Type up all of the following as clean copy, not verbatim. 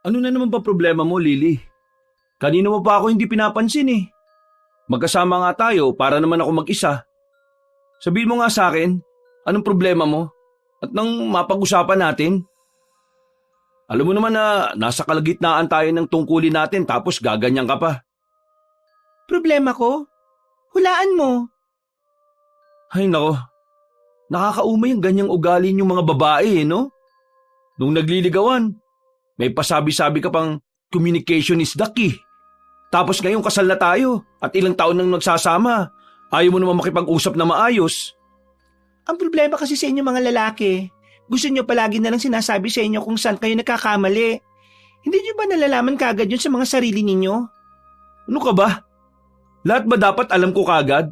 Ano na naman ba problema mo, Lily? Kanina mo pa ako hindi pinapansin eh. Magkasama nga tayo para naman ako mag-isa. Sabihin mo nga sa akin, anong problema mo? At nang mapag-usapan natin? Alam mo naman na nasa kalagitnaan tayo ng tungkulin natin tapos gaganyan ka pa. Problema ko? Hulaan mo. Ay nako, nakakaumay ang ganyang ugali yung mga babae no? Nung nagliligawan, may pasabi-sabi ka pang communication is the key. Tapos ngayon kasal na tayo at ilang taon nang nagsasama. Ayaw mo naman makipag-usap na maayos. Ang problema kasi sa inyo mga lalaki, gusto nyo palagi na lang sinasabi sa inyo kung saan kayo nagkakamali. Hindi nyo ba nalalaman kagad yun sa mga sarili ninyo? Ano ka ba? Lahat ba dapat alam ko kagad?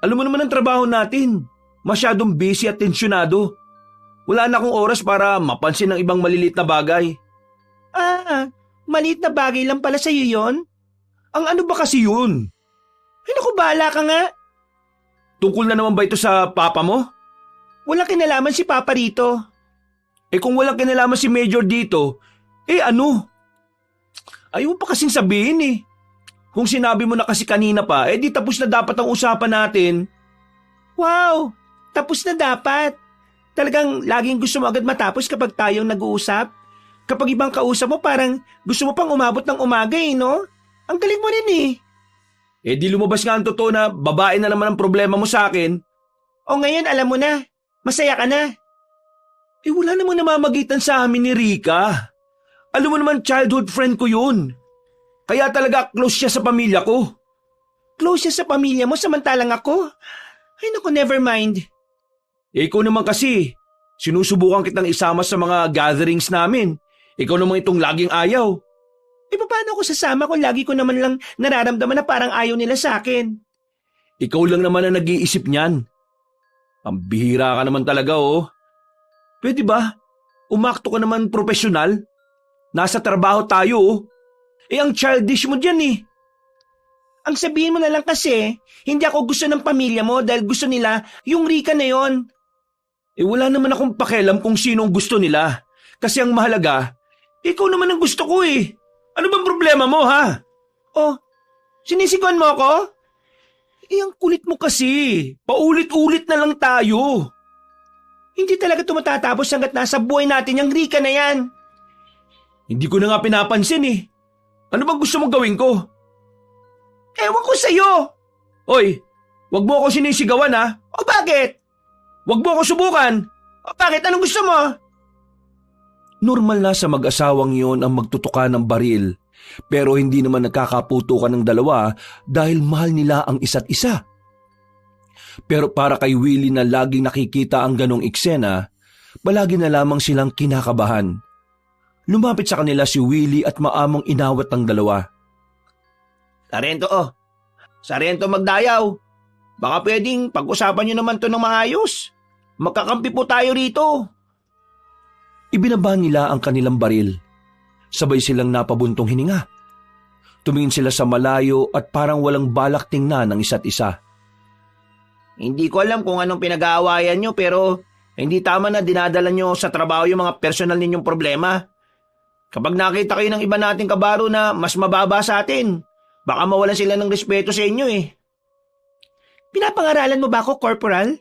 Alam mo naman ang trabaho natin. Masyadong busy at tensyonado. Wala na akong oras para mapansin ang ibang malilit na bagay. Maliit na bagay lang pala sa'yo yon? Ang ano ba kasi yun? Ay naku, bahala ka nga. Tungkol na naman ba ito sa papa mo? Walang kinalaman si Papa rito. Kung walang kinalaman si Major dito, ano? Ayaw mo pa kasing sabihin eh. Kung sinabi mo na kasi kanina pa, di tapos na dapat ang usapan natin. Wow, tapos na dapat. Talagang laging gusto mo agad matapos kapag tayong nag-uusap. Kapag ibang kausap mo parang gusto mo pang umabot ng umaga no? Ang galing mo rin eh. Di lumabas nga ang totoo na babae na naman ang problema mo sa akin. O ngayon alam mo na, masaya ka na. Wala namang namamagitan sa amin ni Rika. Alam mo naman childhood friend ko yun. Kaya talaga close siya sa pamilya ko. Close siya sa pamilya mo samantalang ako? Ay naku, never mind. Ikaw naman kasi, sinusubukan kitang isama sa mga gatherings namin. Ikaw naman itong laging ayaw. Paano ako sasama kung lagi ko naman lang nararamdaman na parang ayaw nila sa akin? Ikaw lang naman ang nag-iisip niyan. Ang bihira ka naman talaga Pwede ba? Umakto ka naman profesional. Nasa trabaho tayo ang childish mo dyan Ang sabihin mo na lang kasi, hindi ako gusto ng pamilya mo dahil gusto nila yung Rika na yon. Wala naman akong pakialam kung sinong gusto nila. Kasi ang mahalaga, ikaw naman ang gusto ko Ano bang problema mo ha? Oh, sinisigawan mo ako? Ang kulit mo kasi. Paulit-ulit na lang tayo. Hindi talaga tumatatapos hanggat nasa buhay natin yung Rika na yan. Hindi ko na nga pinapansin Ano bang gusto mong gawin ko? Ewan ko sa'yo. Hoy, wag mo ako sinisigawan O bakit? Wag mo ako subukan. O bakit? Anong gusto mo? Normal na sa mag-asawang yon ang magtutuka ng baril. Pero hindi naman nagkakaputukan ng dalawa dahil mahal nila ang isa't isa. Pero para kay Willie na laging nakikita ang ganong eksena, palagi na lamang silang kinakabahan. Lumapit sa kanila si Willie at maamong inawat ang dalawa. Sarento Magdayaw. Baka pwedeng pag-usapan nyo naman to ng maayos. Magkakampi po tayo rito. Ibinaba nila ang kanilang baril. Sabay silang napabuntong hininga. Tumingin sila sa malayo at parang walang balak tingnan ng isa't isa. Hindi ko alam kung anong pinag-aawayan nyo pero hindi tama na dinadala nyo sa trabaho yung mga personal ninyong problema. Kapag nakita kayo ng iba nating kabaro na mas mababa sa atin, baka mawalan sila ng respeto sa inyo Pinapangaralan mo ba ako, Corporal?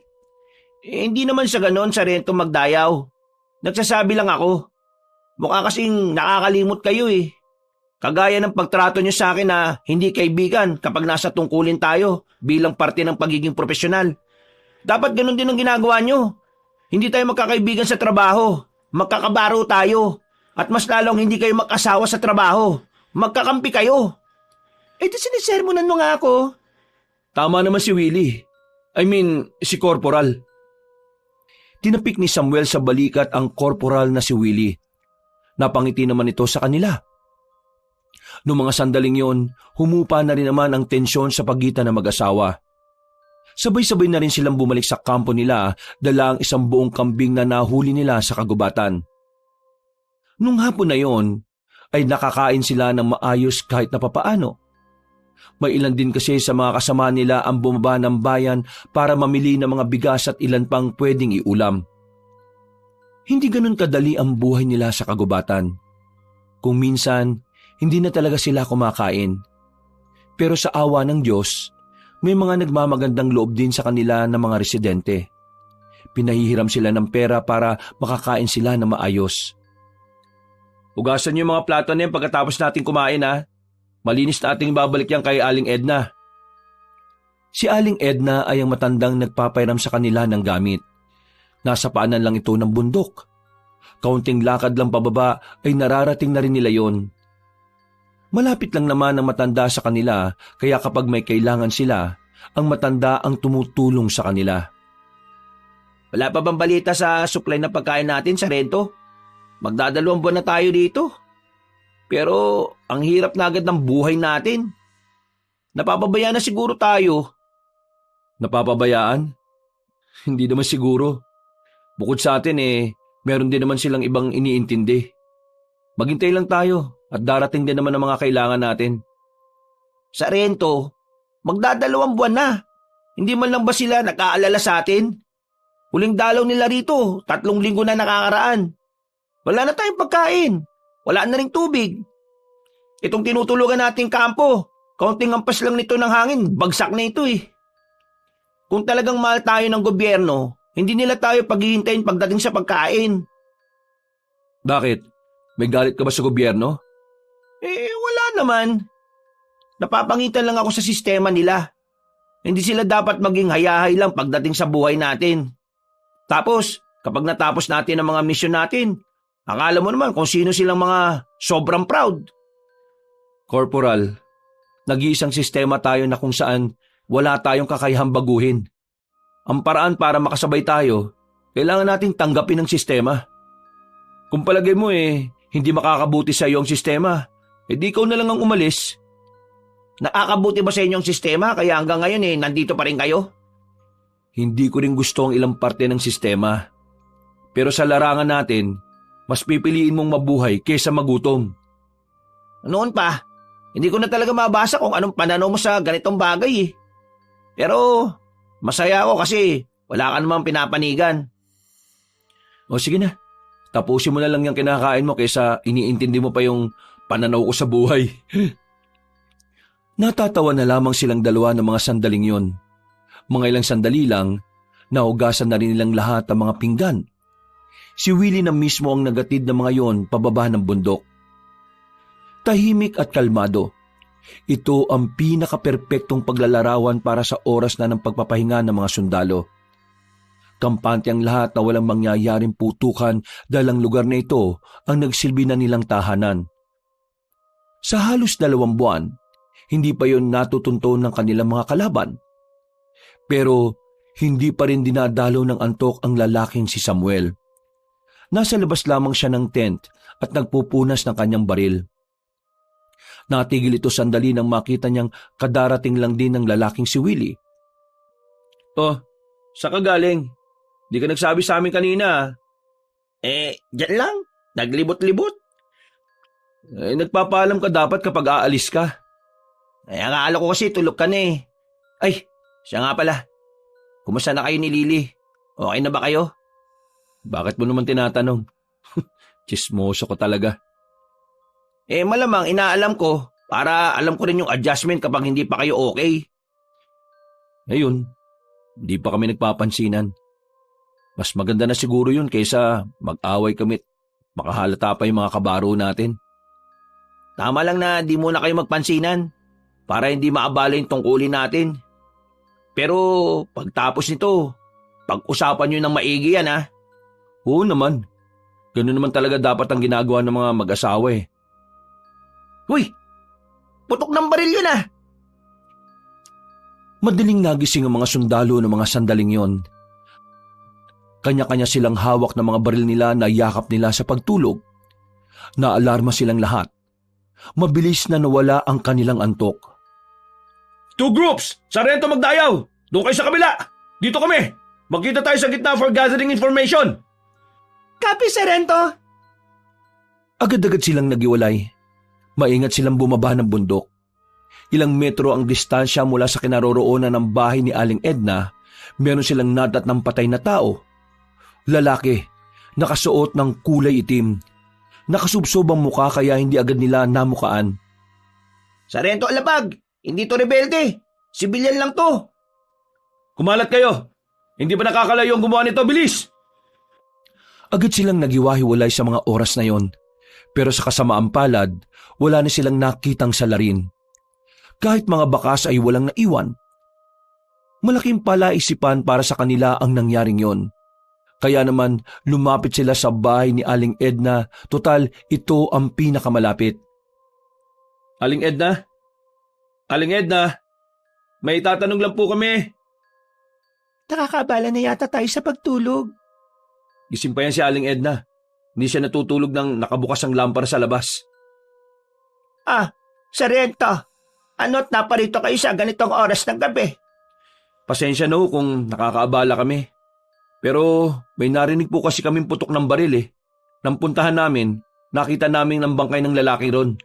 Hindi naman sa ganon, Sarento Magdayaw. Nagsasabi lang ako. Mukha kasing nakakalimot kayo Kagaya ng pagtrato nyo sa akin na hindi kaibigan kapag nasa tungkulin tayo bilang parte ng pagiging profesional. Dapat ganun din ang ginagawa nyo. Hindi tayo magkakaibigan sa trabaho. Magkakabaro tayo. At mas lalong hindi kayo mag-asawa sa trabaho. Magkakampi kayo. Di sinisermonan mo nga ako. Tama naman si Willie. Si Corporal. Tinapik ni Samuel sa balikat ang corporal na si Willie. Napangiti naman ito sa kanila. Noong mga sandaling yon, humupa na rin naman ang tensyon sa pagitan ng mag-asawa. Sabay-sabay na rin silang bumalik sa kampo nila, dala ang isang buong kambing na nahuli nila sa kagubatan. Nung hapon na yon, ay nakakain sila ng maayos kahit na papaano. May ilan din kasi sa mga kasama nila ang bumaba ng bayan para mamili ng mga bigas at ilan pang pwedeng iulam. Hindi ganun kadali ang buhay nila sa kagubatan. Kung minsan, hindi na talaga sila kumakain. Pero sa awa ng Diyos, may mga nagmamagandang loob din sa kanila ng mga residente. Pinahihiram sila ng pera para makakain sila na maayos. Hugasan niyo yung mga plato na yan pagkatapos natin kumain ha. Malinis na ating babalik yan kay Aling Edna. Si Aling Edna ay ang matandang nagpapairam sa kanila ng gamit. Nasa paanan lang ito ng bundok. Kaunting lakad lang pababa ay nararating na rin nila yon. Malapit lang naman ang matanda sa kanila kaya kapag may kailangan sila, ang matanda ang tumutulong sa kanila. Wala pa bang balita sa supply ng pagkain natin, Sarento? Magdadalawang buwan na tayo dito. Pero ang hirap na agad ng buhay natin. Napapabayaan na siguro tayo. Napapabayaan? Hindi naman siguro. Bukod sa atin meron din naman silang ibang iniintindi. Maghintay lang tayo at darating din naman ang mga kailangan natin. Sarento, magdadalawang buwan na. Hindi man lang ba sila nag-aalala sa atin? Huling dalaw nila rito, 3 linggo na nakakaraan. Wala na tayong pagkain. Wala na ring tubig. Itong tinutulugan nating kampo, kaunting ampas lang nito ng hangin, bagsak na ito eh. Kung talagang mahal tayo ng gobyerno, hindi nila tayo paghihintayin pagdating sa pagkain. Bakit? May galit ka ba sa gobyerno? Wala naman. Napapangitan lang ako sa sistema nila. Hindi sila dapat maging hayahay lang pagdating sa buhay natin. Tapos, kapag natapos natin ang mga misyon natin, akala mo naman kung sino silang mga sobrang proud. Corporal, nag-iisang sistema tayo na kung saan wala tayong kakayahang baguhin. Ang paraan para makasabay tayo, kailangan nating tanggapin ang sistema. Kung palagay mo hindi makakabuti sa iyo ang sistema, di ikaw na lang ang umalis. Nakakabuti ba sa inyo ang sistema kaya hanggang ngayon nandito pa rin kayo? Hindi ko rin gusto ang ilang parte ng sistema. Pero sa larangan natin, mas pipiliin mong mabuhay kaysa magutom. Noon pa, hindi ko na talaga mabasa kung anong pananaw mo sa ganitong bagay. Pero masaya ako kasi wala ka namang pinapanigan. O sige na, tapusin mo na lang yung kinakain mo kaysa iniintindi mo pa yung pananaw ko sa buhay. Natatawa na lamang silang dalawa ng mga sandaling yon. Mga ilang sandali lang, nahugasan na rin nilang lahat ang mga pinggan. Si Willie na mismo ang nagatid ng mga yon pababa ng bundok. Tahimik at kalmado. Ito ang pinaka-perpektong paglalarawan para sa oras na ng pagpapahinga ng mga sundalo. Kampante ang lahat na walang mangyayaring putukan dahil ang lugar na ito ang nagsilbi na nilang tahanan. Sa halos 2 buwan, hindi pa yon natutunto ng kanilang mga kalaban. Pero hindi pa rin dinadalo ng antok ang lalaking si Samuel. Nasa labas lamang siya ng tent at nagpupunas ng kanyang baril. Natigil ito sandali nang makita niyang kadarating lang din ng lalaking si Willie. Oh, saan ka galing? Di ka nagsabi sa amin kanina. Diyan lang. Naglibot-libot. Nagpapaalam ka dapat kapag aalis ka. Akala ko kasi tulog ka na eh. Ay, siya nga pala. Kumusta na kayo ni Lily? Okay na ba kayo? Bakit mo naman tinatanong? Chismoso ko talaga. Malamang inaalam ko para alam ko rin yung adjustment kapag hindi pa kayo okay. Ayun, hindi pa kami nagpapansinan. Mas maganda na siguro yun kaysa mag-away kami at makahalata pa yung mga kabaro natin. Tama lang na di muna kayo magpansinan para hindi maabala yung tungkulin natin. Pero pagtapos nito, pag-usapan nyo ng maigi yan ha. Oo naman. Ganun naman talaga dapat ang ginagawa ng mga mag-asawa eh. Uy! Putok ng baril yun ah! Madaling nagising ang mga sundalo ng mga sandaling yon. Kanya-kanya silang hawak ng mga baril nila na yakap nila sa pagtulog. Naalarma silang lahat. Mabilis na nawala ang kanilang antok. 2 groups! Sarento magdayaw! Doon kayo sa kabila! Dito kami! Magkita tayo sa gitna for gathering information! Copy, Sarento! Agad-agad silang nagiwalay. Maingat silang bumaba ng bundok. Ilang metro ang distansya mula sa kinaroroonan ng bahay ni Aling Edna, meron silang nadat ng patay na tao. Lalaki, nakasuot ng kulay itim. Nakasubsob ang muka kaya hindi agad nila namukaan. Sarento Alapag, hindi to rebelde. Sibilyan lang to. Kumalat kayo! Hindi ba nakakalayo ang gumawa nito? Bilis! Agad silang nagiwahiwalay sa mga oras na yon. Pero sa kasamaang palad, wala na silang nakitang salarin. Kahit mga bakas ay walang naiwan. Malaking palaisipan para sa kanila ang nangyaring yon. Kaya naman lumapit sila sa bahay ni Aling Edna, total ito ang pinakamalapit. Aling Edna? Aling Edna? May tatanong lang po kami. Nakakabala na yata tayo sa pagtulog. Gising pa yan si Aling Edna. Hindi siya natutulog ng nakabukas ang lampara sa labas. Sarento, ano't naparito kayo sa ganitong oras ng gabi? Pasensya na ho kung nakakaabala kami. Pero may narinig po kasi kaming putok ng baril eh. Nang puntahan namin, nakita namin ang bangkay ng lalaki ron.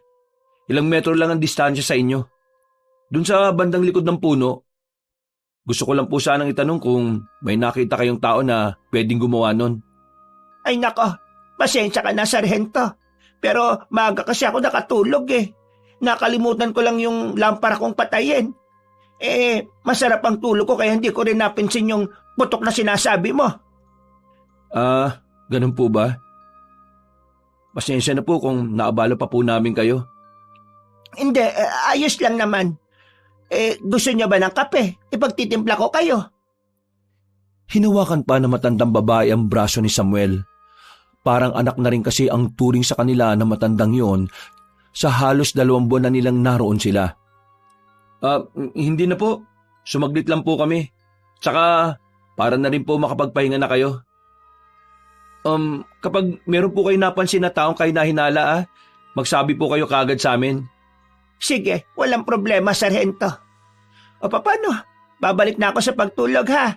Ilang metro lang ang distansya sa inyo. Doon sa bandang likod ng puno. Gusto ko lang po sanang itanong kung may nakita kayong tao na pwedeng gumawa nun. Ay nako, pasensya ka na, Sargento. Pero maaga kasi ako nakatulog eh. Nakalimutan ko lang yung lampara kong patayin. Masarap ang tulog ko kaya hindi ko rin napansin yung putok na sinasabi mo. Ganun po ba? Pasensya na po kung naabala pa po namin kayo. Hindi, ayos lang naman. Gusto niyo ba ng kape? Ipagtitimpla ko kayo. Hinawakan pa na matandang babae ang braso ni Samuel. Parang anak na rin kasi ang turing sa kanila na matandang yon sa halos 2 buwan na nilang naroon sila. Hindi na po. Sumaglit lang po kami. Tsaka, para na rin po makapagpahinga na kayo. Kapag meron po kayo napansin na taong kayo nahinala, magsabi po kayo kaagad sa amin. Sige, walang problema, Sargento. O paano? Babalik na ako sa pagtulog, ha?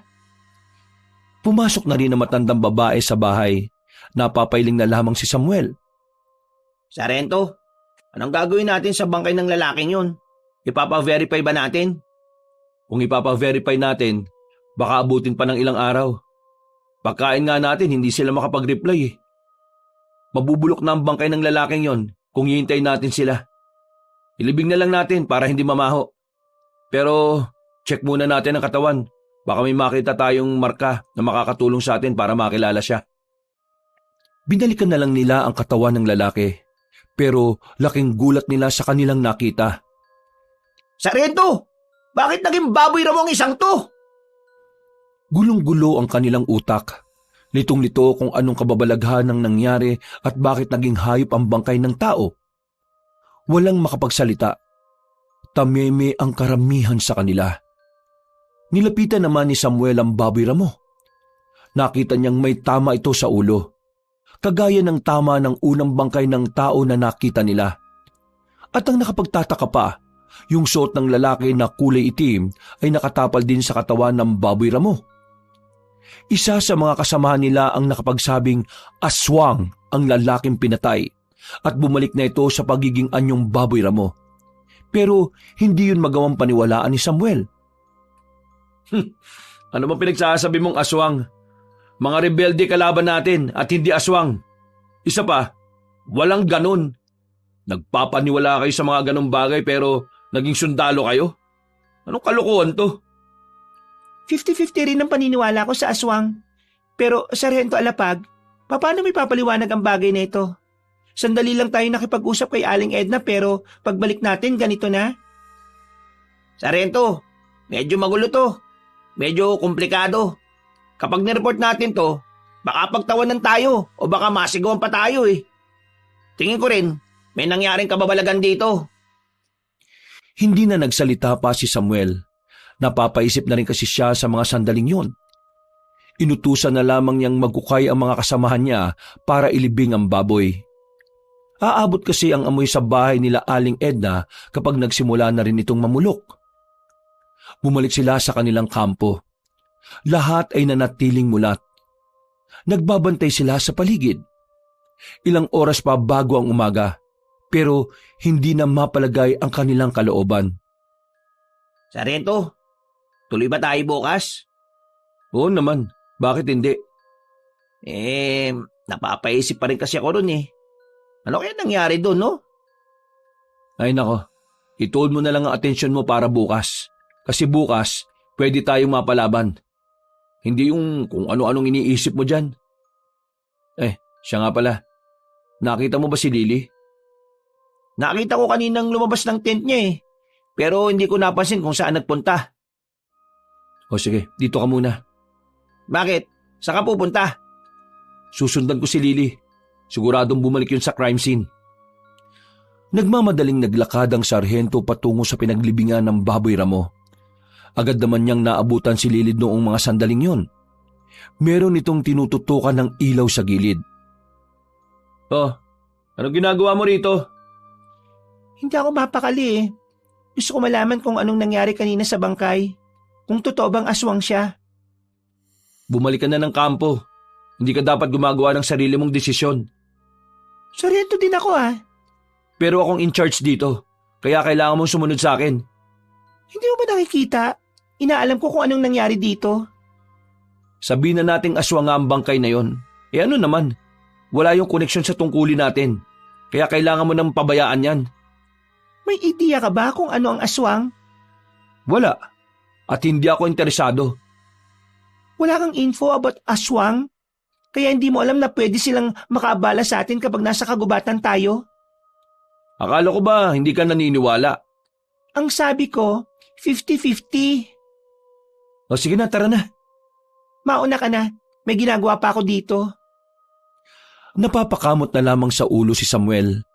Pumasok na rin ang matandang babae sa bahay. Napapailing na lamang si Samuel. Sargento, anong gagawin natin sa bangkay ng lalaking yun? Ipapa-verify ba natin? Kung ipapa-verify natin, baka abutin pa ng ilang araw. Pagkain nga natin, hindi sila makapag-reply eh. Mabubulok na ang bangkay ng lalaking yon kung hihintay natin sila. Ilibing na lang natin para hindi mamaho. Pero check muna natin ang katawan. Baka may makita tayong marka na makakatulong sa atin para makilala siya. Binalikan na lang nila ang katawan ng lalaki. Pero laking gulat nila sa kanilang nakita. Sargento, bakit naging baboy raw ang isang to? Gulong-gulo ang kanilang utak. Litong-lito kung anong kababalaghan ng nangyari at bakit naging hayop ang bangkay ng tao. Walang makapagsalita. Tameme ang karamihan sa kanila. Nilapitan naman ni Samuel ang baboy ramo. Nakita niyang may tama ito sa ulo. Kagaya ng tama ng unang bangkay ng tao na nakita nila. At ang nakapagtataka pa, yung suot ng lalaki na kulay itim ay nakatapal din sa katawan ng baboy ramo. Isa sa mga kasamahan nila ang nakapagsabing aswang ang lalaking pinatay at bumalik na ito sa pagiging anyong baboy ramo. Pero hindi yun magawang paniwalaan ni Samuel. Ano bang pinagsasabi mong aswang? Mga rebelde kalaban natin at hindi aswang. Isa pa, walang ganun. Nagpapaniwala kayo sa mga ganung bagay pero naging sundalo kayo? Anong kalokohan to? 50-50 rin ang paniniwala ko sa aswang. Pero, Sargento Alapag, paano may papaliwanag ang bagay na ito? Sandali lang tayo nakipag-usap kay Aling Edna pero pagbalik natin ganito na. Sargento, medyo magulo to. Medyo komplikado. Kapag nireport natin to, baka pagtawanan tayo o baka masigawan pa tayo eh. Tingin ko rin, may nangyaring kababalagan dito. Hindi na nagsalita pa si Samuel. Napapaisip na rin kasi siya sa mga sandaling yon. Inutusan na lamang niyang magkukay ang mga kasamahan niya para ilibing ang baboy. Aabot kasi ang amoy sa bahay nila Aling Edna kapag nagsimula na rin itong mamulok. Bumalik sila sa kanilang kampo. Lahat ay nanatiling mulat. Nagbabantay sila sa paligid. Ilang oras pa bago ang umaga, pero hindi na mapalagay ang kanilang kalooban. Sargento, tuloy ba tayo bukas? Oo naman, bakit hindi? Napapaisip pa rin kasi ako ron eh. Ano kaya nangyari doon, no? Ay nako, itold mo na lang ang atensyon mo para bukas. Kasi bukas, pwede tayong mapalaban. Hindi yung kung ano-anong iniisip mo dyan. Siya nga pala. Nakita mo ba si Lily? Nakita ko kaninang lumabas ng tent niya eh. Pero hindi ko napansin kung saan nagpunta. O sige, dito ka muna. Bakit? Saan ka pupunta? Susundan ko si Lily. Siguradong bumalik yun sa crime scene. Nagmamadaling naglakad ang sarhento patungo sa pinaglibingan ng Baboy Ramo. Agad naman niyang naabutan si Lilid noong mga sandaling yon. Meron itong tinututukan ng ilaw sa gilid. Oh, anong ginagawa mo rito? Hindi ako mapakali eh. Gusto ko malaman kung anong nangyari kanina sa bangkay. Kung totoo bang aswang siya. Bumalik ka na ng kampo. Hindi ka dapat gumagawa ng sarili mong desisyon. Sarento din ako ah. Pero akong in charge dito, kaya kailangan mong sumunod sa akin. Hindi mo ba nakikita? Inaalam ko kung anong nangyari dito. Sabihin na nating aswang nga ang bangkay na yon. Ano naman? Wala yung koneksyon sa tungkulin natin. Kaya kailangan mo nang pabayaan yan. May ideya ka ba kung ano ang aswang? Wala. At hindi ako interesado. Wala kang info about aswang? Kaya hindi mo alam na pwede silang makaabala sa atin kapag nasa kagubatan tayo? Akala ko ba hindi ka naniniwala? Ang sabi ko, 50-50. O sige na, tara na. Mauna ka na. May ginagawa pa ako dito. Napapakamot na lamang sa ulo si Samuel.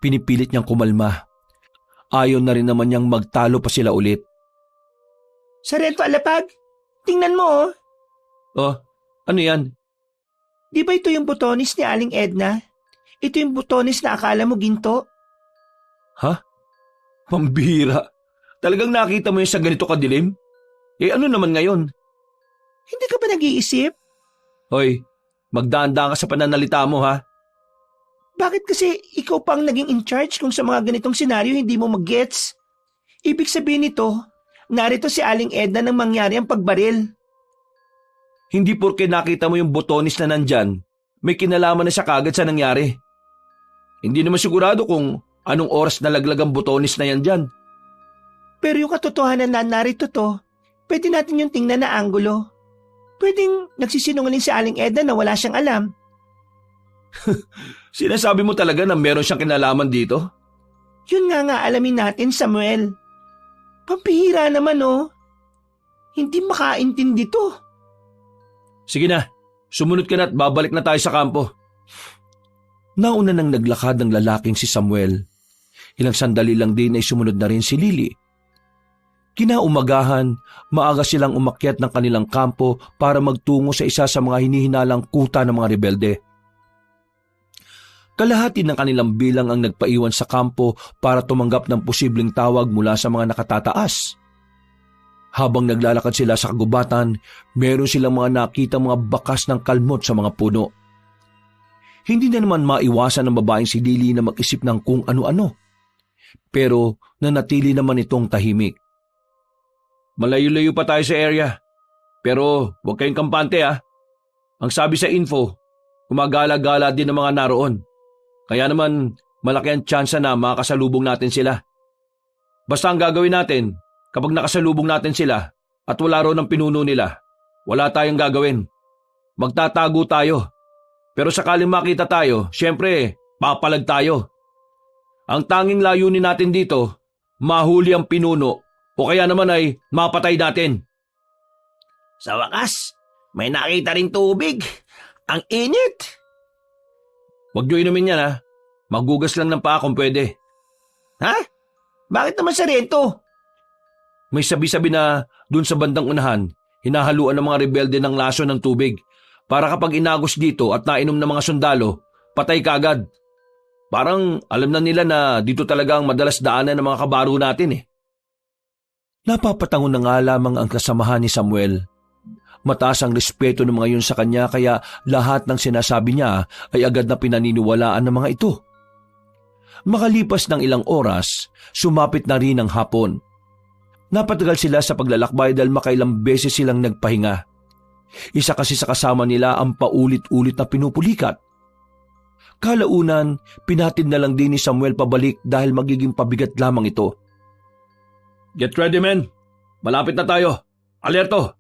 Pinipilit niyang kumalma. Ayon na rin naman niyang magtalo pa sila ulit. Sarento Alapag, tingnan mo oh. Oh, ano yan? Di ba ito yung butonis ni Aling Edna? Ito yung butonis na akala mo ginto? Ha? Pambihira. Talagang nakita mo yun sa ganito kadilim? Ano naman ngayon? Hindi ka ba nag-iisip? Hoy, magdaan-daan ka sa pananalita mo ha? Bakit kasi ikaw pang naging in charge kung sa mga ganitong senaryo hindi mo mag-gets? Ibig sabihin nito, narito si Aling Edna nang mangyari ang pagbaril. Hindi porke nakita mo yung botonis na nandyan, may kinalaman na siya kagad sa nangyari. Hindi naman sigurado kung anong oras nalaglag ang botonis na yan dyan. Pero yung katotohanan na narito to, pwede natin yung tingnan na anggulo. Pwedeng nagsisinungaling si Aling Edna na wala siyang alam. Sinasabi mo talaga na meron siyang kinalaman dito? Yun nga alamin natin, Samuel. Pampihira naman oh. Hindi makaintindi to. Sige na, sumunod ka na at babalik na tayo sa kampo. Nauna nang naglakad ng lalaking si Samuel. Ilang sandali lang din ay sumunod na rin si Lily. Kinaumagahan, maaga silang umakyat ng kanilang kampo para magtungo sa isa sa mga hinihinalang kuta ng mga rebelde. Kalahati ng kanilang bilang ang nagpaiwan sa kampo para tumanggap ng posibleng tawag mula sa mga nakatataas. Habang naglalakad sila sa kagubatan, meron silang mga nakita mga bakas ng kalmot sa mga puno. Hindi na naman maiwasan ng babaeng si Lily na mag-isip ng kung ano-ano. Pero nanatili naman itong tahimik. Malayo-layo pa tayo sa area. Pero huwag kayong kampante ha. Ang sabi sa info, gumagala-gala din ng mga naroon. Kaya naman malaki ang tsansa na makasalubong natin sila. Basta ang gagawin natin, kapag nakasalubong natin sila at wala raw ng pinuno nila, wala tayong gagawin. Magtatago tayo. Pero sakaling makita tayo, syempre, papalag tayo. Ang tanging layunin natin dito, mahuli ang pinuno o kaya naman ay mapatay natin. Sa wakas, may nakita rin tubig. Ang init. Huwag niyo inumin yan ha. Magugas lang ng paa kung pwede. Ha? Bakit naman Sarento? May sabi-sabi na dun sa bandang unahan, hinahaluan ng mga rebelde ng laso ng tubig para kapag inagos dito at nainom ng mga sundalo, patay kagad. Parang alam na nila na dito talaga ang madalas daanan ng mga kabaro natin eh. Napapatangon na nga lamang ang kasamahan ni Samuel. Mataas ang respeto ng mga yun sa kanya kaya lahat ng sinasabi niya ay agad na pinaniniwalaan ng mga ito. Makalipas ng ilang oras, sumapit na rin ang hapon. Napatagal sila sa paglalakbay dahil makailang beses silang nagpahinga. Isa kasi sa kasama nila ang paulit-ulit na pinupulikat. Kalaunan, pinatid na lang din ni Samuel pabalik dahil magiging pabigat lamang ito. Get ready, men. Malapit na tayo. Alerto.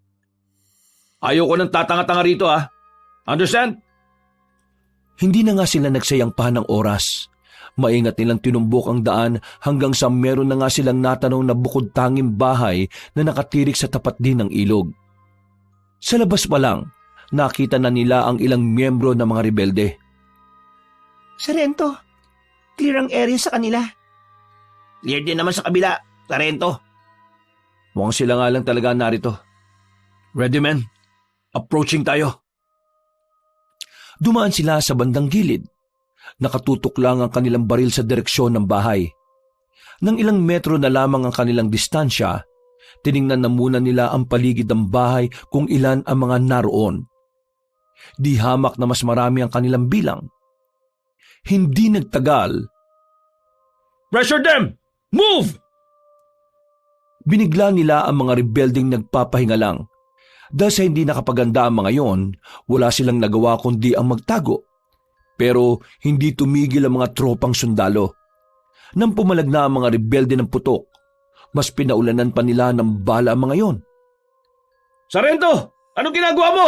Ayoko nang tatanga-tanga rito, ha? Understand? Hindi na nga sila nagsayang pa ng oras. Maingat nilang tinumbok ang daan hanggang sa meron na nga silang natanong na bukod tanging bahay na nakatirik sa tapat din ng ilog. Sa labas pa lang, nakita na nila ang ilang miyembro ng mga rebelde. Sarento, clear ang area sa kanila. Clear din naman sa kabila, Sarento. Mukhang sila nga lang talaga narito. Ready, men? Approaching tayo. Dumaan sila sa bandang gilid. Nakatutok lang ang kanilang baril sa direksyon ng bahay. Nang ilang metro na lamang ang kanilang distansya, tiningnan na muna nila ang paligid ng bahay kung ilan ang mga naroon. Di hamak na mas marami ang kanilang bilang. Hindi nagtagal. Pressure them! Move! Binigla nila ang mga rebelding nagpapahinga lang. Dahil sa hindi nakapaganda ang mga yon, wala silang nagawa kundi ang magtago. Pero hindi tumigil ang mga tropang sundalo. Nang pumalag na ang mga rebelde ng putok, mas pinaulanan pa nila ng bala ang mga yon. Sarento! Anong ginagawa mo?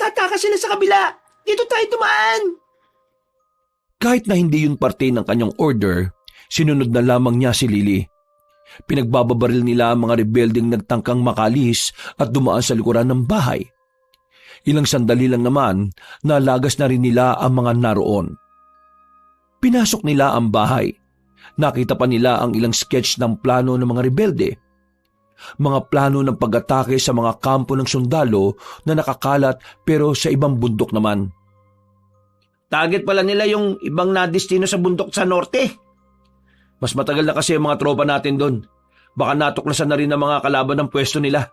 Tataka sila sa kabila. Dito tayo dumaan. Kahit na hindi yun parte ng kanyang order, sinunod na lamang niya si Lily. Pinagbababaril nila ang mga rebelding nagtangkang makalis at dumaan sa likuran ng bahay. Ilang sandali lang naman, nalagas na rin nila ang mga naroon. Pinasok nila ang bahay. Nakita pa nila ang ilang sketch ng plano ng mga rebelde. Mga plano ng pag-atake sa mga kampo ng sundalo na nakakalat pero sa ibang bundok naman. Target pala nila yung ibang nadestino sa bundok sa norte. Mas matagal na kasi ang mga tropa natin doon. Baka natuklasan na rin ng mga kalaban ng pwesto nila.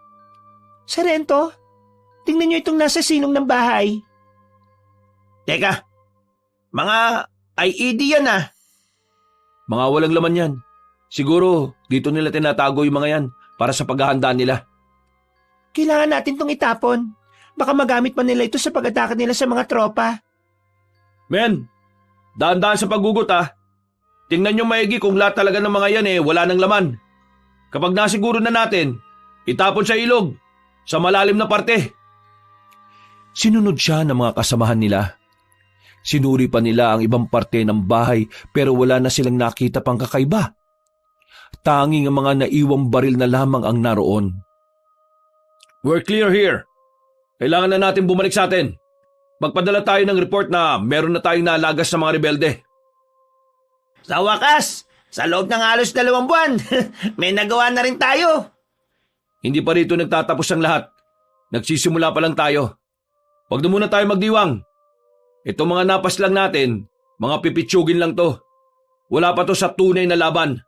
Sarento, tingnan nyo itong nasa sinong ng bahay. Teka, mga IED yan ah. Mga walang laman yan. Siguro dito nila tinatago yung mga yan para sa paghahanda nila. Kailangan natin itong itapon. Baka magamit pa nila ito sa pag-atake nila sa mga tropa. Men, daan-daan sa paggugot ah. Tingnan nyo maigi kung lahat talaga ng mga yan wala ng laman. Kapag nasiguro na natin, itapon sa ilog, sa malalim na parte. Sinunod siya ng mga kasamahan nila. Sinuri pa nila ang ibang parte ng bahay pero wala na silang nakita pang kakaiba. Tanging ang mga naiwang baril na lamang ang naroon. We're clear here. Kailangan na natin bumalik sa atin. Magpadala tayo ng report na meron na tayong nalagas sa mga rebelde. Sa wakas, sa loob ng halos 2 buwan, may nagawa na rin tayo. Hindi pa rito nagtatapos ang lahat. Nagsisimula pa lang tayo. Huwag na muna tayo magdiwang. Itong mga napas lang natin, mga pipitsugin lang to. Wala pa to sa tunay na laban.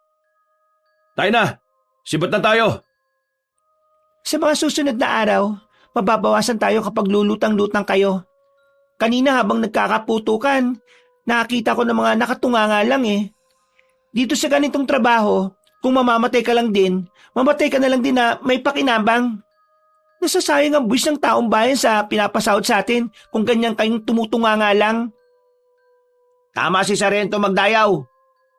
Tayo na, sibat na tayo. Sa mga susunod na araw, mababawasan tayo kapag lulutang-lutang kayo. Kanina habang nagkakaputukan, nakakita ko ng mga nakatunganga lang Dito sa ganitong trabaho, kung mamamatay ka lang din, mamatay ka na lang din na may pakinabang. Nasasayang ang buwis ng taong bayan sa pinapasahod sa atin kung ganyan kayong tumutunganga lang. Tama si Sarento Magdayaw.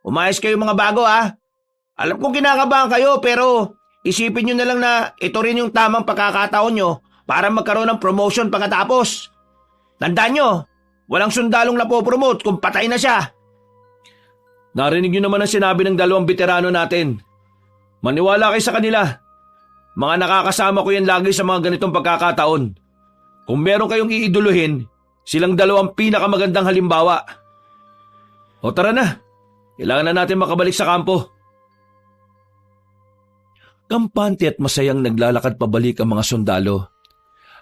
Umayos kayo mga bago Alam kong kinakabahan kayo pero isipin nyo na lang na ito rin yung tamang pagkakataon nyo para magkaroon ng promotion pagkatapos. Tandaan nyo, walang sundalong napopromote kung patay na siya. Narinig nyo naman ang sinabi ng 2 veterano natin. Maniwala kayo sa kanila. Mga nakakasama ko yan lagi sa mga ganitong pagkakataon. Kung meron kayong iiduluhin, silang 2 ang pinakamagandang halimbawa. O tara na, kailangan na natin makabalik sa kampo. Kampante at masayang naglalakad pabalik ang mga sundalo.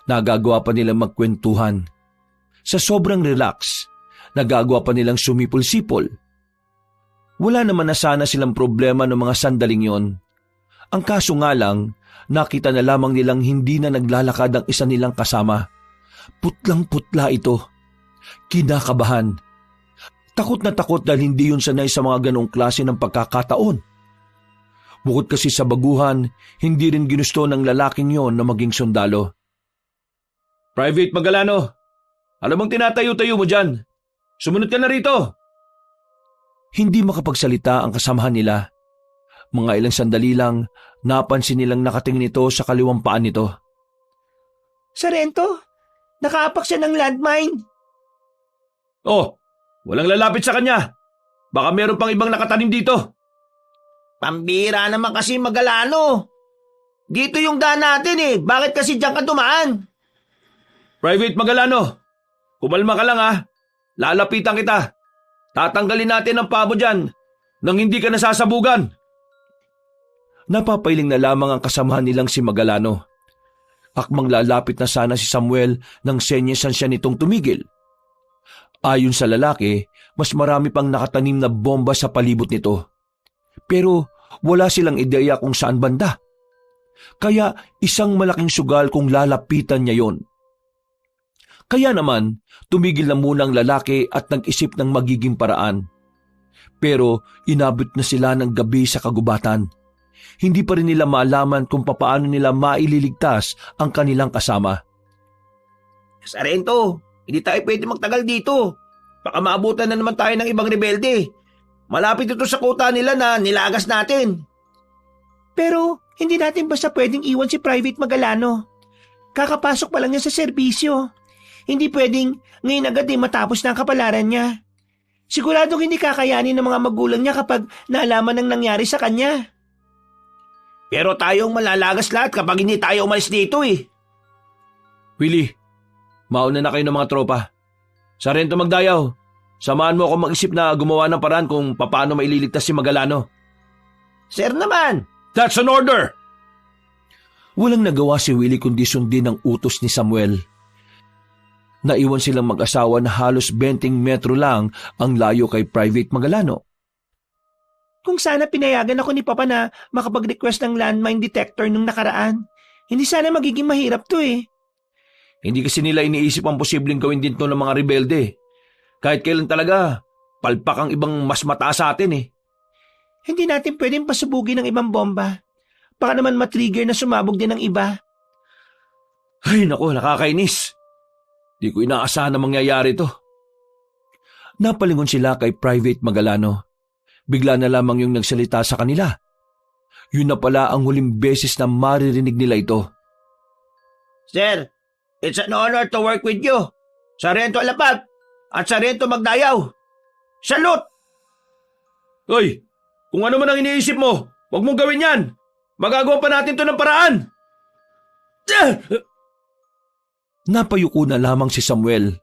Nagagawa pa nilang magkwentuhan. Sa sobrang relax, nagagawa pa nilang sumipol-sipol. Wala naman na sana silang problema ng mga sandaling yon. Ang kaso nga lang, nakita na lamang nilang hindi na naglalakad ang isa nilang kasama. Putlang-putla ito. Kinakabahan. Takot na takot dahil hindi yun sanay sa mga ganong klase ng pagkakataon. Bukod kasi sa baguhan, hindi rin ginusto ng lalaking yon na maging sundalo. Private Magalano, alam mong tinatayo-tayo mo dyan. Sumunod ka na rito! Hindi makapagsalita ang kasamahan nila. Mga ilang sandali lang, napansin nilang nakatingin ito sa kaliwang paan nito. Sarento, nakaapak siya ng landmine. Oh, walang lalapit sa kanya. Baka meron pang ibang nakatanim dito. Pambira naman kasi Magalano. Dito yung daan natin eh. Bakit kasi diyan ka dumaan? Private Magalano, kumalma ka lang ha. Lalapitan kita. Tatanggalin natin ang pabo dyan nang hindi ka nasasabugan. Napapailing na lamang ang kasamahan nilang si Magalano. Akmang lalapit na sana si Samuel nang senyesan siya nitong tumigil. Ayon sa lalaki, mas marami pang nakatanim na bomba sa palibot nito. Pero wala silang ideya kung saan banda. Kaya isang malaking sugal kung lalapitan niya yon. Kaya naman, tumigil na muna ang lalaki at nag-isip ng magiging paraan. Pero inabot na sila ng gabi sa kagubatan. Hindi pa rin nila maalaman kung papaano nila maililigtas ang kanilang kasama. Sarento, hindi tayo pwede magtagal dito. Baka maabutan na naman tayo ng ibang rebelde. Malapit ito sa kuta nila na nilagas natin. Pero hindi natin basta pwedeng iwan si Private Magalano. Kakapasok pa lang niya sa serbisyo. Hindi pwedeng ngayon agad matapos na ang kapalaran niya. Siguradong hindi kakayanin ng mga magulang niya kapag naalaman ng nangyari sa kanya. Pero tayong malalagas lahat kapag hindi tayo umalis dito eh. Willie, mauna na kayo ng mga tropa. Sarento Magdayaw, samahan mo ako mag-isip na gumawa ng paraan kung paano maililigtas si Magalano. Sir naman! That's an order! Walang nagawa si Willie kundi sundin ang utos ni Samuel. Naiwan silang mag-asawa na halos 20 metro lang ang layo kay Private Magalano. Kung sana pinayagan ako ni Papa na makapag-request ng landmine detector nung nakaraan, hindi sana magiging mahirap to eh. Hindi kasi nila iniisip ang posibleng gawin din to ng mga rebelde. Kahit kailan talaga, palpak ang ibang mas mataas sa atin eh. Hindi natin pwedeng pasubugin ng ibang bomba. Baka naman matrigger na sumabog din ng iba. Ay nako, nakakainis. Di ko inaasahan na mangyayari to. Napalingon sila kay Private Magalano. Bigla na lamang yung nagsalita sa kanila. Yun na pala ang huling beses na maririnig nila ito. Sir, it's an honor to work with you. Sarento Alapag at Sarento Magdayaw. Salute! Hoy, kung ano man ang iniisip mo, huwag mong gawin yan. Magagawa pa natin to ng paraan. Napayuko na lamang si Samuel.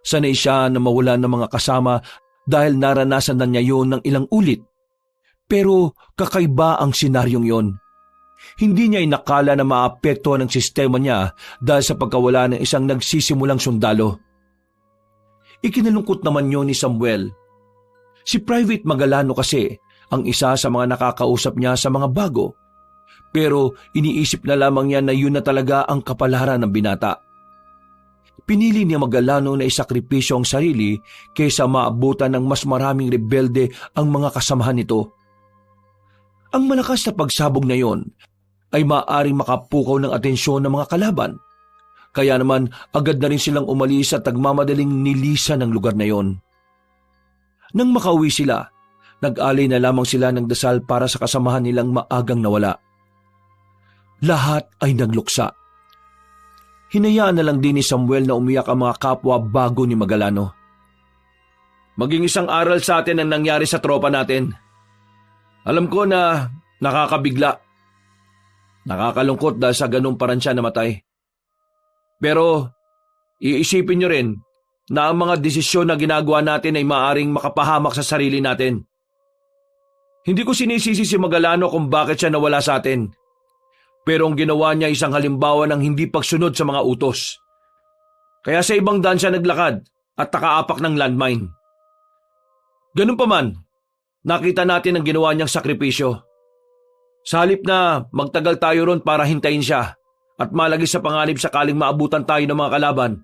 Sanay siya na mawala ng mga kasama dahil naranasan na niya yon ng ilang ulit. Pero kakaiba ang senaryong yon. Hindi niya inakala na maapektuhan ang sistema niya dahil sa pagkawala ng isang nagsisimulang sundalo. Ikinalungkot naman yon ni Samuel. Si Private Magalano kasi ang isa sa mga nakakausap niya sa mga bago. Pero iniisip na lamang niya na yun na talaga ang kapalaran ng binata. Pinili niya Magalano na isakripisyo ang sarili kaysa maabutan ng mas maraming rebelde ang mga kasamahan nito. Ang malakas na pagsabog na yon ay maaaring makapukaw ng atensyon ng mga kalaban. Kaya naman agad na rin silang umalis at nagmamadaling nilisan ng lugar na yon. Nang makauwi sila, nag-alay na lamang sila ng dasal para sa kasamahan nilang maagang nawala. Lahat ay nagluksa. Hinayaan na lang din ni Samuel na umiyak ang mga kapwa bago ni Magalano. Maging isang aral sa atin ang nangyari sa tropa natin. Alam ko na nakakabigla. Nakakalungkot dahil sa ganung paraan siya namatay. Pero iisipin nyo rin na ang mga desisyon na ginagawa natin ay maaaring makapahamak sa sarili natin. Hindi ko sinisisi si Magalano kung bakit siya nawala sa atin. Pero ang ginawa niya isang halimbawa ng hindi pagsunod sa mga utos. Kaya sa ibang daan siya naglakad at nakaapak ng landmine. Ganun pa man, nakita natin ang ginawa niyang sakripisyo. Sa halip na magtagal tayo ron para hintayin siya at malagi sa panganib sakaling maabutan tayo ng mga kalaban,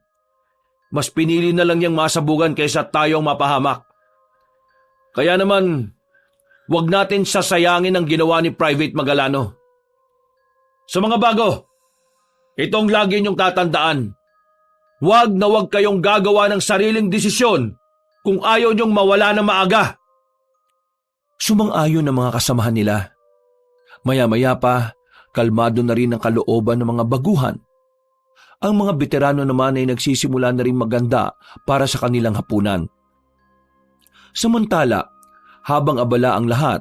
mas pinili na lang niyang masabugan kaysa tayong mapahamak. Kaya naman, wag natin sasayangin ang ginawa ni Private Magalano. Sa mga bago, itong lagi niyong tatandaan. Wag na wag kayong gagawa ng sariling desisyon kung ayaw niyong mawala na maaga. Sumang-ayon ang mga kasamahan nila. Maya-maya pa, kalmado na rin ang kalooban ng mga baguhan. Ang mga veterano naman ay nagsisimula na rin maganda para sa kanilang hapunan. Samantala, habang abala ang lahat,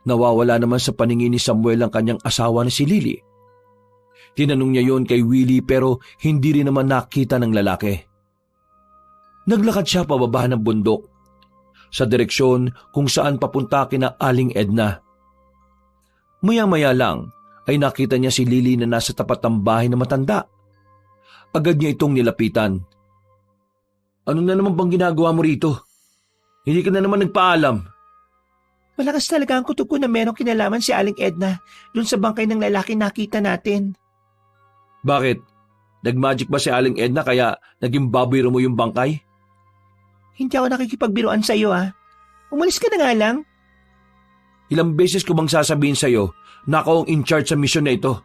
nawawala naman sa paningin ni Samuel ang kanyang asawa na si Lily. Tinanong niya yon kay Willie pero hindi rin naman nakita ng lalaki. Naglakad siya pababa ng bundok sa direksyon kung saan papunta kina Aling Edna. Maya-maya lang ay nakita niya si Lily na nasa tapat ng bahay na matanda. Agad niya itong nilapitan. Ano na naman bang ginagawa mo rito? Hindi ka na naman nagpaalam. Malakas talaga ang kutob ko na merong kinalaman si Aling Edna dun sa bangkay ng lalaki nakita natin. Bakit? Nagmagic ba si Aling Edna kaya naging baboy mo yung bangkay? Hindi ako nakikipagbiruan sa iyo Umalis ka na nga lang. Ilang beses ko bang sasabihin sa'yo na ako ang in charge sa misyon na ito?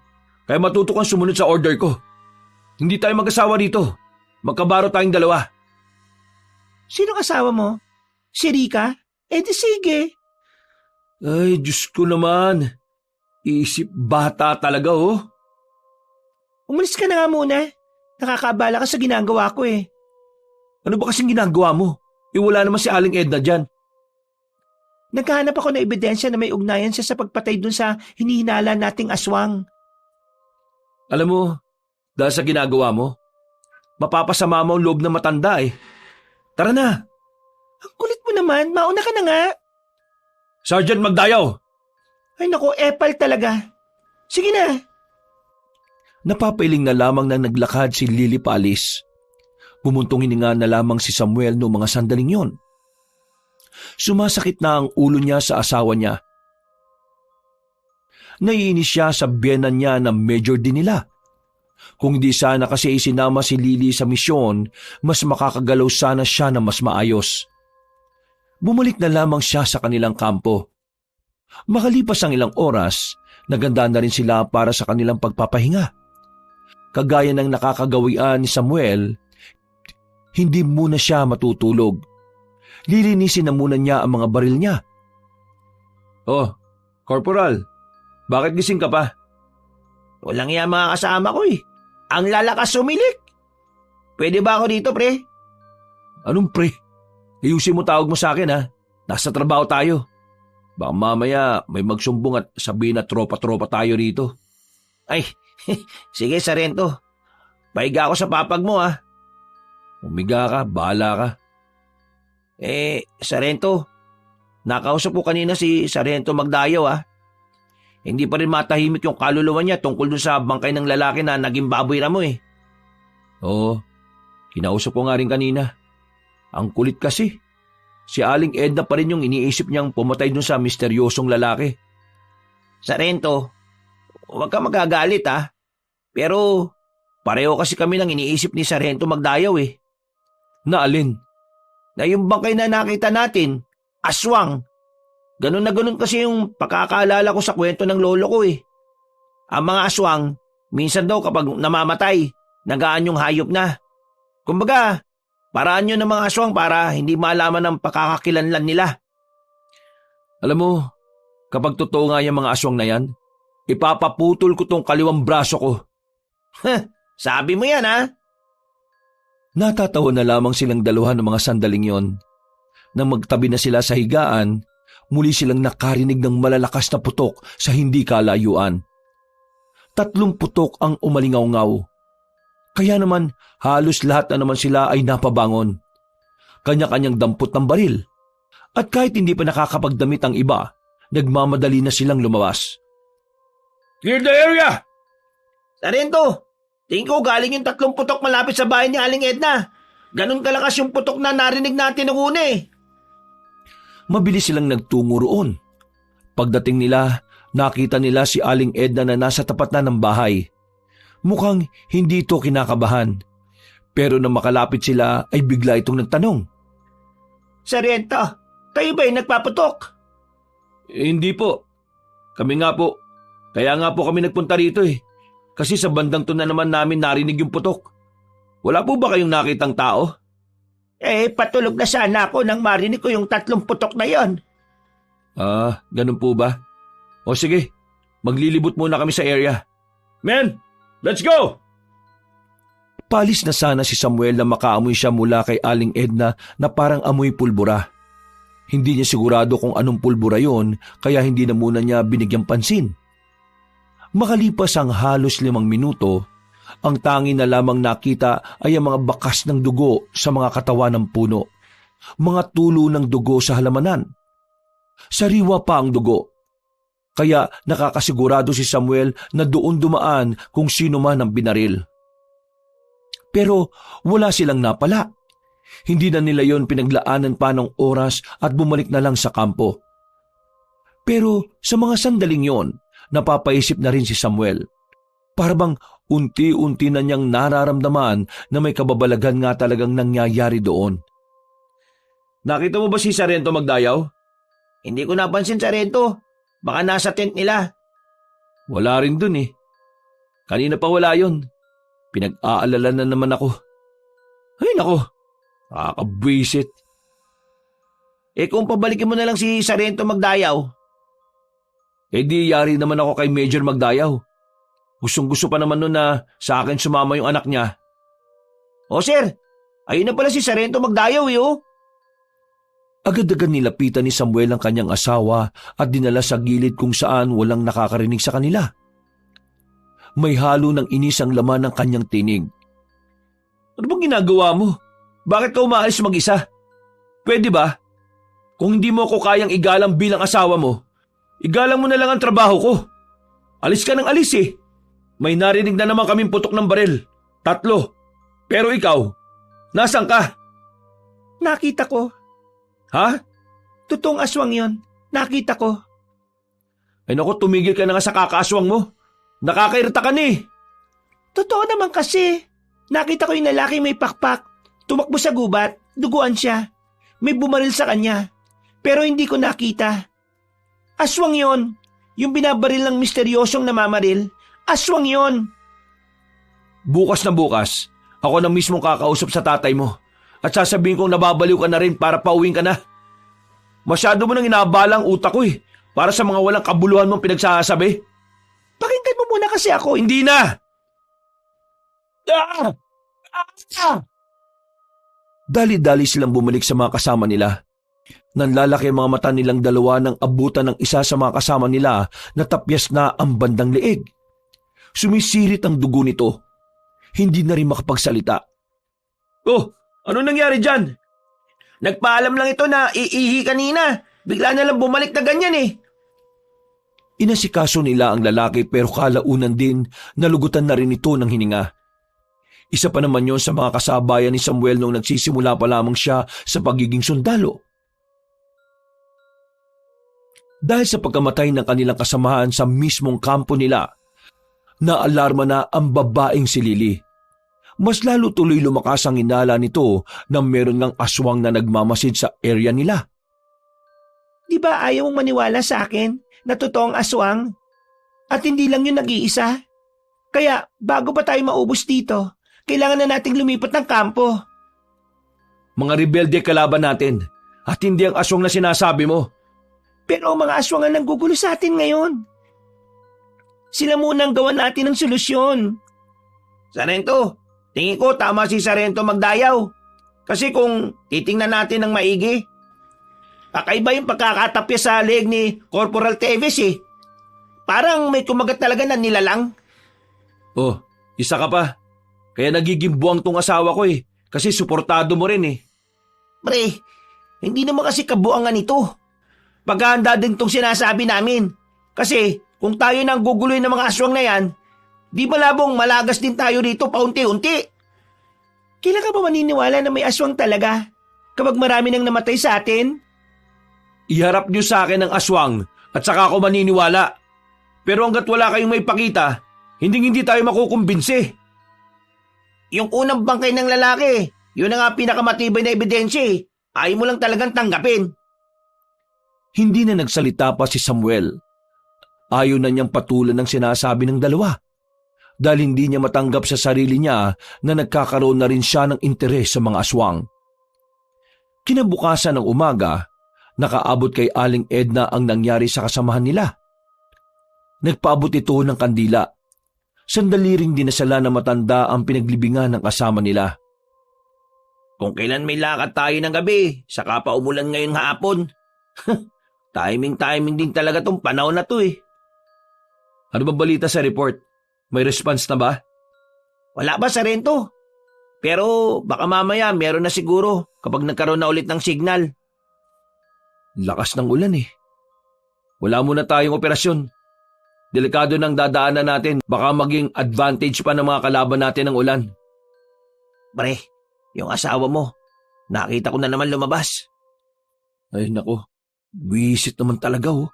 Kaya matuto kang sumunod sa order ko. Hindi tayo mag-asawa dito. Magkabaro tayong dalawa. Sinong asawa mo? Si Rika? Di sige. Ay, Diyos ko naman. Isip bata talaga Umalis ka na nga muna. Nakakabala ka sa ginagawa ko Ano ba kasing ginagawa mo? Wala naman si Aling Edna dyan. Naghahanap ako ng ebidensya na may ugnayan siya sa pagpatay dun sa hinihinala nating aswang. Alam mo, dahil sa ginagawa mo, mapapasama mo ang loob ng matanda Tara na! Ang kulit mo naman, mauna ka na nga. Sergeant Magdayaw! Ay naku, epal talaga. Sige na. Napapailing na lamang na naglakad si Lily paalis. Bumuntong hininga na lamang si Samuel noong mga sandaling yon. Sumasakit na ang ulo niya sa asawa niya. Naiinis siya sa biyenan niya na major din nila. Kung di sana kasi isinama si Lily sa misyon, mas makakagalaw sana siya na mas maayos. Bumalik na lamang siya sa kanilang kampo. Makalipas ang ilang oras, naganda na rin sila para sa kanilang pagpapahinga. Kagaya ng nakakagawian ni Samuel, hindi muna siya matutulog. Lilinisin na muna niya ang mga baril niya. Oh, Corporal, bakit gising ka pa? Walang iya mga kasama ko Ang lalakas sumilik. Pwede ba ako dito, pre? Anong pre? Ayusin mo tawag mo sa akin Nasa trabaho tayo. Baka mamaya may magsumbong at sabihin na tropa-tropa tayo rito. Ay, sige Sarento. Pahiga ako sa papag mo Umiga ka, bahala ka. Sarento, nakausap ko kanina si Sarento Magdayaw Hindi pa rin matahimik yung kaluluwa niya tungkol dun sa bangkay ng lalaki na naging baboy mo Oo, kinausap ko nga rin kanina. Ang kulit kasi. Si Aling Edna pa rin yung iniisip niyang pumatay dun sa misteryosong lalaki. Sarento, huwag ka magagalit Pero pareho kasi kami ng iniisip ni Sarento Magdayaw Na alin? Na yung bangkay na nakita natin, aswang. Ganun na ganun kasi yung pagkakaalala ko sa kwento ng lolo ko Ang mga aswang, minsan daw kapag namamatay, nagaan yung hayop na. Kumbaga, paraan yun ng mga aswang para hindi malaman ang pagkakakilanlan nila. Alam mo, kapag totoo nga yung mga aswang na yan, ipapaputol ko tong kaliwang braso ko. Sabi mo yan Natatawa na lamang silang dalawa ng mga sandaling yon. Nang magtabi na sila sa higaan, muli silang nakarinig ng malalakas na putok sa hindi kalayuan. 3 putok ang umalingaw-ngaw. Kaya naman halos lahat na naman sila ay napabangon. Kanya-kanyang dampot ng baril. At kahit hindi pa nakakapagdamit ang iba, nagmamadali na silang lumawas. Clear the area! Sarento, tingin ko galing yung 3 putok malapit sa bahay ni Aling Edna. Ganun kalakas yung putok na narinig natin noong una Mabilis silang nagtungo roon. Pagdating nila, nakita nila si Aling Edna na nasa tapat na ng bahay. Mukhang hindi ito kinakabahan. Pero nang makalapit sila ay bigla itong nagtanong. Sarento, kayo ba yung nagpaputok? Hindi po. Kami nga po. Kaya nga po kami nagpunta rito Kasi sa bandang to na naman namin narinig yung putok. Wala po ba kayong nakitang tao? Patulog na sana ako nang marinig ko yung 3 putok na yon. Ganun po ba? O sige, maglilibot muna kami sa area. Men, let's go! Palis na sana si Samuel na makaamoy siya mula kay Aling Edna na parang amoy pulbura. Hindi niya sigurado kung anong pulbura yon kaya hindi na muna niya binigyang pansin. Makalipas ang halos 5 minuto, ang tangi na lamang nakita ay ang mga bakas ng dugo sa mga katawan ng puno, mga tulo ng dugo sa halamanan. Sariwa pa ang dugo. Kaya nakakasigurado si Samuel na doon dumaan kung sino man ang binaril. Pero wala silang napala. Hindi na nila yon pinaglaanan pa ng oras at bumalik na lang sa kampo. Pero sa mga sandaling yon, napapaisip na rin si Samuel. Para bang unti-unti na niyang nararamdaman na may kababalagan nga talagang nangyayari doon. Nakita mo ba si Sarento magdayaw? Hindi ko napansin, Sarento. Baka nasa tent nila. Wala rin dun eh. Kanina pa wala yon. Pinag-aalala na naman ako. Ay nako, nakakabwisit. Kung pabalikin mo na lang si Sarento magdayaw. Di yari naman ako kay Major magdayaw. Gustong-gusto pa naman nun na sa akin sumama yung anak niya. Sir, ayun na pala si Sarento magdayaw oh. Agad-agad nilapitan ni Samuel ang kanyang asawa at dinala sa gilid kung saan walang nakakarinig sa kanila. May halo ng inis ang laman ng kanyang tinig. Ano bang ginagawa mo? Bakit ka umaalis mag-isa? Pwede ba? Kung hindi mo ako kayang igalang bilang asawa mo, igalang mo na lang ang trabaho ko. Alis ka ng alis eh. May narinig na naman kaming putok ng baril. 3. Pero ikaw, nasan ka? Nakita ko. Ha? Totoong aswang yon. Nakita ko. Ay naku, tumigil ka na nga sa kakaaswang mo. Nakakairita ka ni. Totoo naman kasi. Nakita ko yung lalaki may pakpak. Tumakbo sa gubat. Duguan siya. May bumaril sa kanya. Pero hindi ko nakita. Aswang yon. Yung binabaril ng misteryosong namamaril. Aswang yon. Bukas na bukas, ako na mismong kakausap sa tatay mo. At sasabihin kong nababaliw ka na rin para pauwiin ka na. Masyado mo nang inaabala ang utak ko eh. Para sa mga walang kabuluhan mong pinagsasabi. Pakinggan mo muna kasi ako. Hindi na! Dali-dali silang bumalik sa mga kasama nila. Nanlalaki ang mga mata nilang dalawa nang abutan ng isa sa mga kasama nila na tapyas na ang bandang leeg. Sumisirit ang dugo nito. Hindi na rin makapagsalita. Oh, ano nangyari dyan? Nagpaalam lang ito na iihi kanina. Bigla na lang bumalik na ganyan eh. Inasikaso nila ang lalaki pero kalaunan din nalugutan na rin ito ng hininga. Isa pa naman yon sa mga kasabayan ni Samuel nung nagsisimula pa lamang siya sa pagiging sundalo. Dahil sa pagkamatay ng kanilang kasamahan sa mismong kampo nila, naalarma na ang babaeng si Lily. Mas lalo tuloy lumakas ang inala nito na meron ngang aswang na nagmamasid sa area nila. Di ba ayaw mong maniwala sa akin na totoong aswang? At hindi lang yun nag-iisa. Kaya bago pa tayo maubos dito, kailangan na nating lumipat ng kampo. Mga rebelde kalaban natin at hindi ang aswang na sinasabi mo. Pero ang mga aswang ang nanggugulo sa atin ngayon. Sila muna ang gawan natin ng solusyon. Sarento, tingin ko tama si Sarento magdayaw. Kasi kung titingnan natin ng maigi, kakaiba yung pagkakatapya sa leg ni Corporal Teves eh. Parang may kumagat talaga na nilalang. Oh, isa ka pa. Kaya nagiging buwang tong asawa ko eh. Kasi suportado mo rin eh. Pre, hindi naman kasi kabuangan ito. Paghahanda din tong sinasabi namin. Kasi kung tayo nang guguloy ng mga aswang na yan, di malabong malagas din tayo dito paunti-unti. Kailan ka ba maniniwala na may aswang talaga? Kapag marami nang namatay sa atin? Iharap niyo sa akin ang aswang at saka ako maniniwala. Pero hanggat wala kayong may pakita, hindi tayo makukumbinsi. Yung unang bangkay ng lalaki, yun na nga pinakamatibay na ebidensya eh. Ayaw mo lang talagang tanggapin. Hindi na nagsalita pa si Samuel. Ayaw na niyang patulan ng sinasabi ng dalawa. Dahil hindi niya matanggap sa sarili niya na nagkakaroon na rin siya ng interes sa mga aswang. Kinabukasan ng umaga, nakaabot kay Aling Edna ang nangyari sa kasamahan nila. Nagpaabot ito ng kandila. Sandali ring dinasala na matanda ang pinaglibingan ng kasama nila. Kung kailan may lakad tayo ng gabi, saka pa umulan ngayong hapon. Timing din talaga tong panahon na to eh. Ano ba balita sa report? May response na ba? Wala pa, Sargento. Pero baka mamaya meron na siguro kapag nagkaroon na ulit ng signal. Lakas ng ulan eh. Wala muna tayong operasyon. Delikado nang dadaanan natin. Baka maging advantage pa ng mga kalaban natin ng ulan. Pre, yung asawa mo, nakita ko na naman lumabas. Ay nako, wisit naman talaga oh.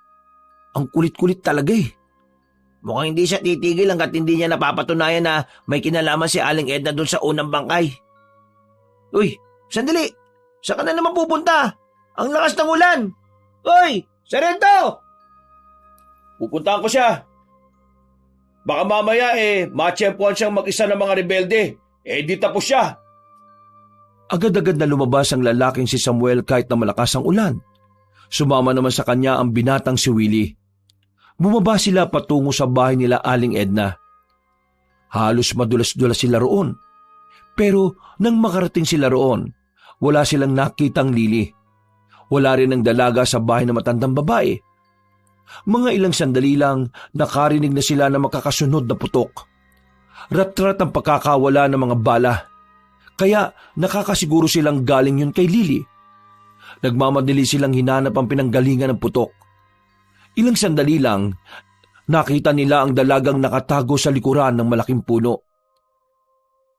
Ang kulit-kulit talaga eh. Mukhang hindi siya titigil hanggat hindi niya napapatunayan na may kinalaman si Aling Edna doon sa unang bangkay. Uy, sandali! Saan ka na naman pupunta? Ang lakas ng ulan! Uy, Sargento! Pupuntahan ko siya. Baka mamaya matsyempohan siyang mag-isa ng mga rebelde. Di tapos siya. Agad-agad na lumabas ang lalaking si Samuel kahit na malakas ang ulan. Sumama naman sa kanya ang binatang si Willie. Bumaba sila patungo sa bahay nila Aling Edna. Halos madulas-dulas sila roon. Pero nang makarating sila roon, wala silang nakitang Lily. Wala rin ang dalaga sa bahay na matandang babae. Mga ilang sandali lang, nakarinig na sila na makakasunod na putok. Rat-rat ang pagkakawala ng mga bala. Kaya nakakasiguro silang galing yun kay Lily. Nagmamadali silang hinanap ang pinanggalingan ng putok. Ilang sandali lang, nakita nila ang dalagang nakatago sa likuran ng malaking puno.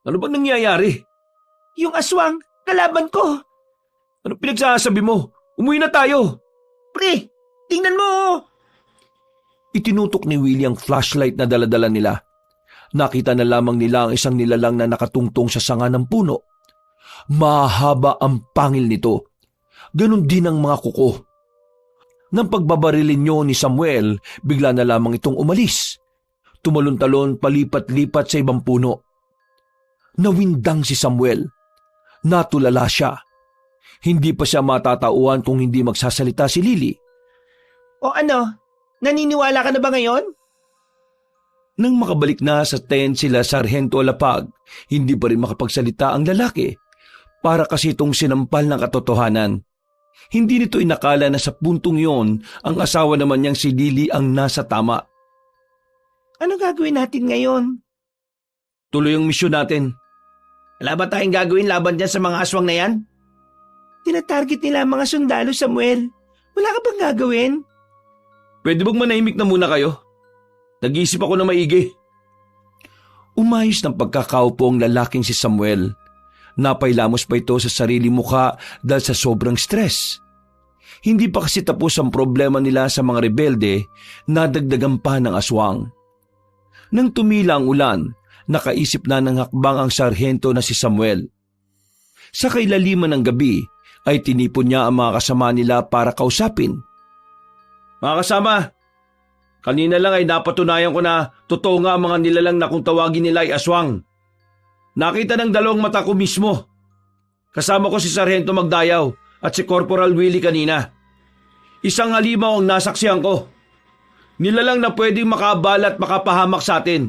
Ano bang nangyayari? Yung aswang, kalaban ko! Ano pinagsasabi mo? Umuwi na tayo! Pre, tingnan mo! Itinutok ni Willie ang flashlight na daladala nila. Nakita na lamang nila ang isang nilalang na nakatungtong sa sanga ng puno. Mahaba ang pangil nito. Ganon din ang mga kuko. Nang pagbabarilin niyo ni Samuel, bigla na lamang itong umalis. Tumalon-talon palipat-lipat sa ibang puno. Nawindang si Samuel. Natulala siya. Hindi pa siya matatauhan kung hindi magsasalita si Lily. O ano, naniniwala ka na ba ngayon? Nang makabalik na sa tent sila Sargento Lapag, hindi pa rin makapagsalita ang lalaki. Para kasi itong sinampal ng katotohanan. Hindi nito inakala na sa puntong yon, ang asawa naman niyang si Lily ang nasa tama. Ano gagawin natin ngayon? Tuloy ang misyon natin. Wala ba tayong gagawin laban dyan sa mga aswang na yan? Tinatarget nila ang mga sundalo, Samuel. Wala ka bang gagawin? Pwede bang manahimik na muna kayo? Nag-iisip ako na maigi. Umayos ng pagkakaupo ang lalaking si Samuel. Napailamos pa ito sa sarili mukha dahil sa sobrang stress. Hindi pa kasi tapos ang problema nila sa mga rebelde, nadagdagan pa ng aswang. Nang tumila ang ulan, nakaisip na ng hakbang ang sarhento na si Samuel. Sa kailaliman ng gabi, ay tinipon niya ang mga kasama nila para kausapin. Mga kasama, kanina lang ay napatunayan ko na totoo nga ang mga nilalang na kung tawagin nila ay aswang. Nakita ng dalawang mata ko mismo. Kasama ko si Sargento Magdayaw at si Corporal Willie kanina. Isang halimaw ang nasaksihan ko. Nilalang na pwedeng makabala at makapahamak sa atin.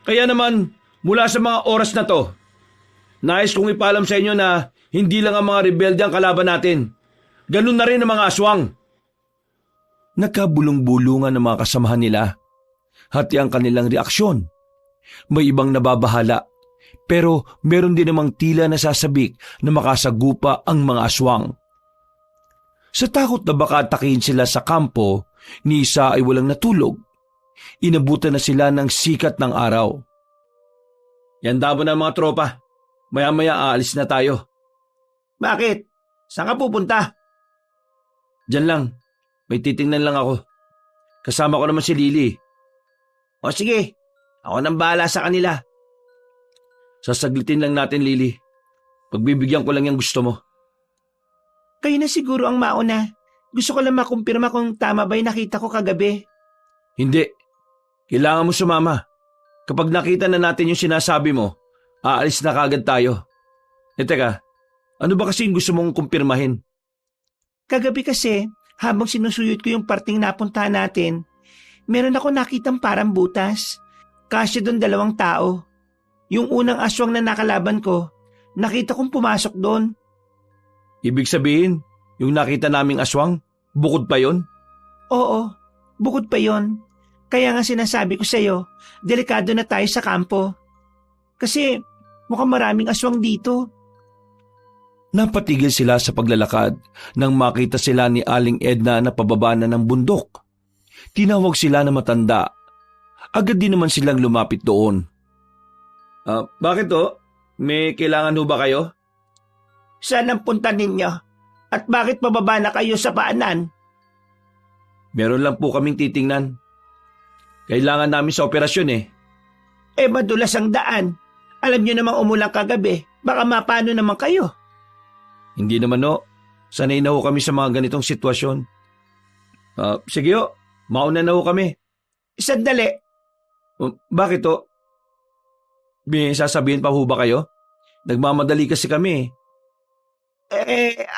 Kaya naman, mula sa mga oras na to, nais kong ipalam sa inyo na hindi lang ang mga rebelde ang kalaban natin. Ganun na rin ang mga aswang. Nagkabulong-bulungan ng mga kasamahan nila. Hati ang kanilang reaksyon. May ibang nababahala, pero meron din namang tila nasasabik na makasagupa ang mga aswang. Sa takot na baka atakihin sila sa kampo, ni isa ay walang natulog. Inabutan na sila ng sikat ng araw. Yanda mo na mga tropa. Maya-maya aalis na tayo. Bakit? Saan ka pupunta? Diyan lang. May titingnan lang ako. Kasama ko naman si Lily. O sige, ako nang bahala sa kanila. Sasaglitin lang natin, Lily. Pagbibigyan ko lang yung gusto mo. Kayo na siguro ang mauna. Gusto ko lang makumpirma kung tama ba yung nakita ko kagabi. Hindi. Kailangan mo sumama. Kapag nakita na natin yung sinasabi mo, aalis na kagad tayo. Teka, Ano ba kasing gusto mong kumpirmahin? Kagabi kasi, habang sinusuyot ko yung parting napuntahan natin, meron ako nakitang parang butas. Kasya doon 2 tao. Yung unang aswang na nakalaban ko, nakita kong pumasok doon. Ibig sabihin, yung nakita naming aswang, bukod pa yon? Oo, bukod pa yon. Kaya nga sinasabi ko sa'yo, delikado na tayo sa kampo. Kasi mukhang maraming aswang dito. Napatigil sila sa paglalakad nang makita sila ni Aling Edna na pababa na ng bundok. Tinawag sila na matanda. Agad din naman silang lumapit doon. Bakit to? May kailangan ho ba kayo? Saan ang punta ninyo? At bakit pababa na kayo sa paanan? Meron lang po kaming titingnan. Kailangan namin sa operasyon eh. Madulas ang daan. Alam nyo namang umulang kagabi. Baka mapano naman kayo. Hindi naman ho. Sanay na ho kami sa mga ganitong sitwasyon. Sige ho. Mauna na ho kami. Sandali. Bakit ho? May sasabihin pa ho ba kayo? Nagmamadali kasi kami.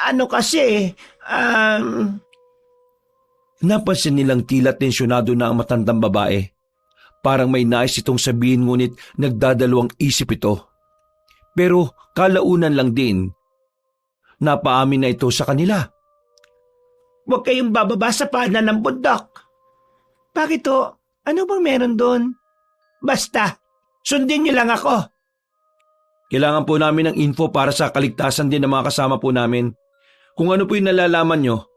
Ano kasi, Napansin nilang tila tensyonado na ang matandang babae. Parang may nais itong sabihin ngunit nagdadalawang isip ito. Pero kalaunan lang din, napaamin na ito sa kanila. Huwag kayong bababa sa paanan ng bundok. Bakit to? Ano bang meron doon? Basta, sundin niyo lang ako. Kailangan po namin ng info para sa kaligtasan din ng mga kasama po namin. Kung ano po yung nalalaman nyo,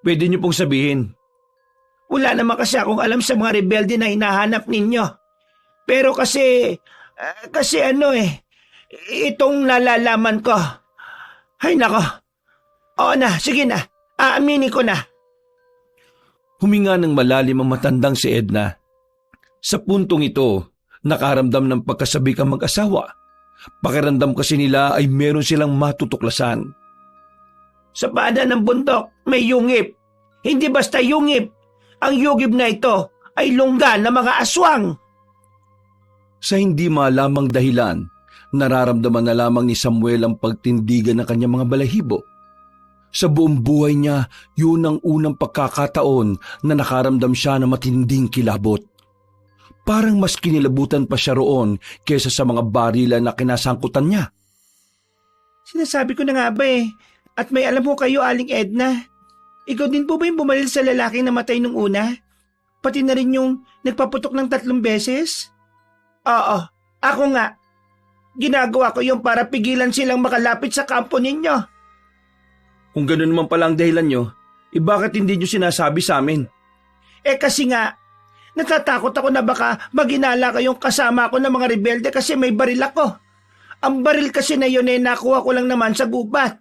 pwede nyo pong sabihin. Wala naman kasi akong alam sa mga rebelde na hinahanap ninyo. Pero kasi itong nalalaman ko. Ay nako. Oo na, sige na. Aaminin ko na. Huminga ng malalim ang matandang si Edna. Sa puntong ito, nakaramdam ng pagkasabik ang mag-asawa. Pakiramdam kasi nila ay meron silang matutuklasan. Sa paanan ng bundok, may yungib. Hindi basta yungib. Ang yugib na ito ay lungga ng mga aswang. Sa hindi malamang dahilan, nararamdaman na lamang ni Samuel ang pagtindigan ng kanyang mga balahibo. Sa buong buhay niya, yun ang unang pagkakataon na nakaramdam siya ng matinding kilabot. Parang mas kinilabutan pa siya roon kaysa sa mga barila na kinasangkutan niya. Sinasabi ko na nga ba at may alam mo kayo, Aling Edna. Ikaw din po ba yung bumalil sa lalaking namatay nung una? Pati na rin yung nagpaputok ng 3 beses? Oo, ako nga. Ginagawa ko yung para pigilan silang makalapit sa kampo ninyo. Kung gano'n naman pala ang dahilan nyo, bakit hindi nyo sinasabi sa amin? Kasi nga, natatakot ako na baka maginala kayong kasama ko ng mga rebelde kasi may baril ako. Ang baril kasi na yun nakuha ko lang naman sa gubat.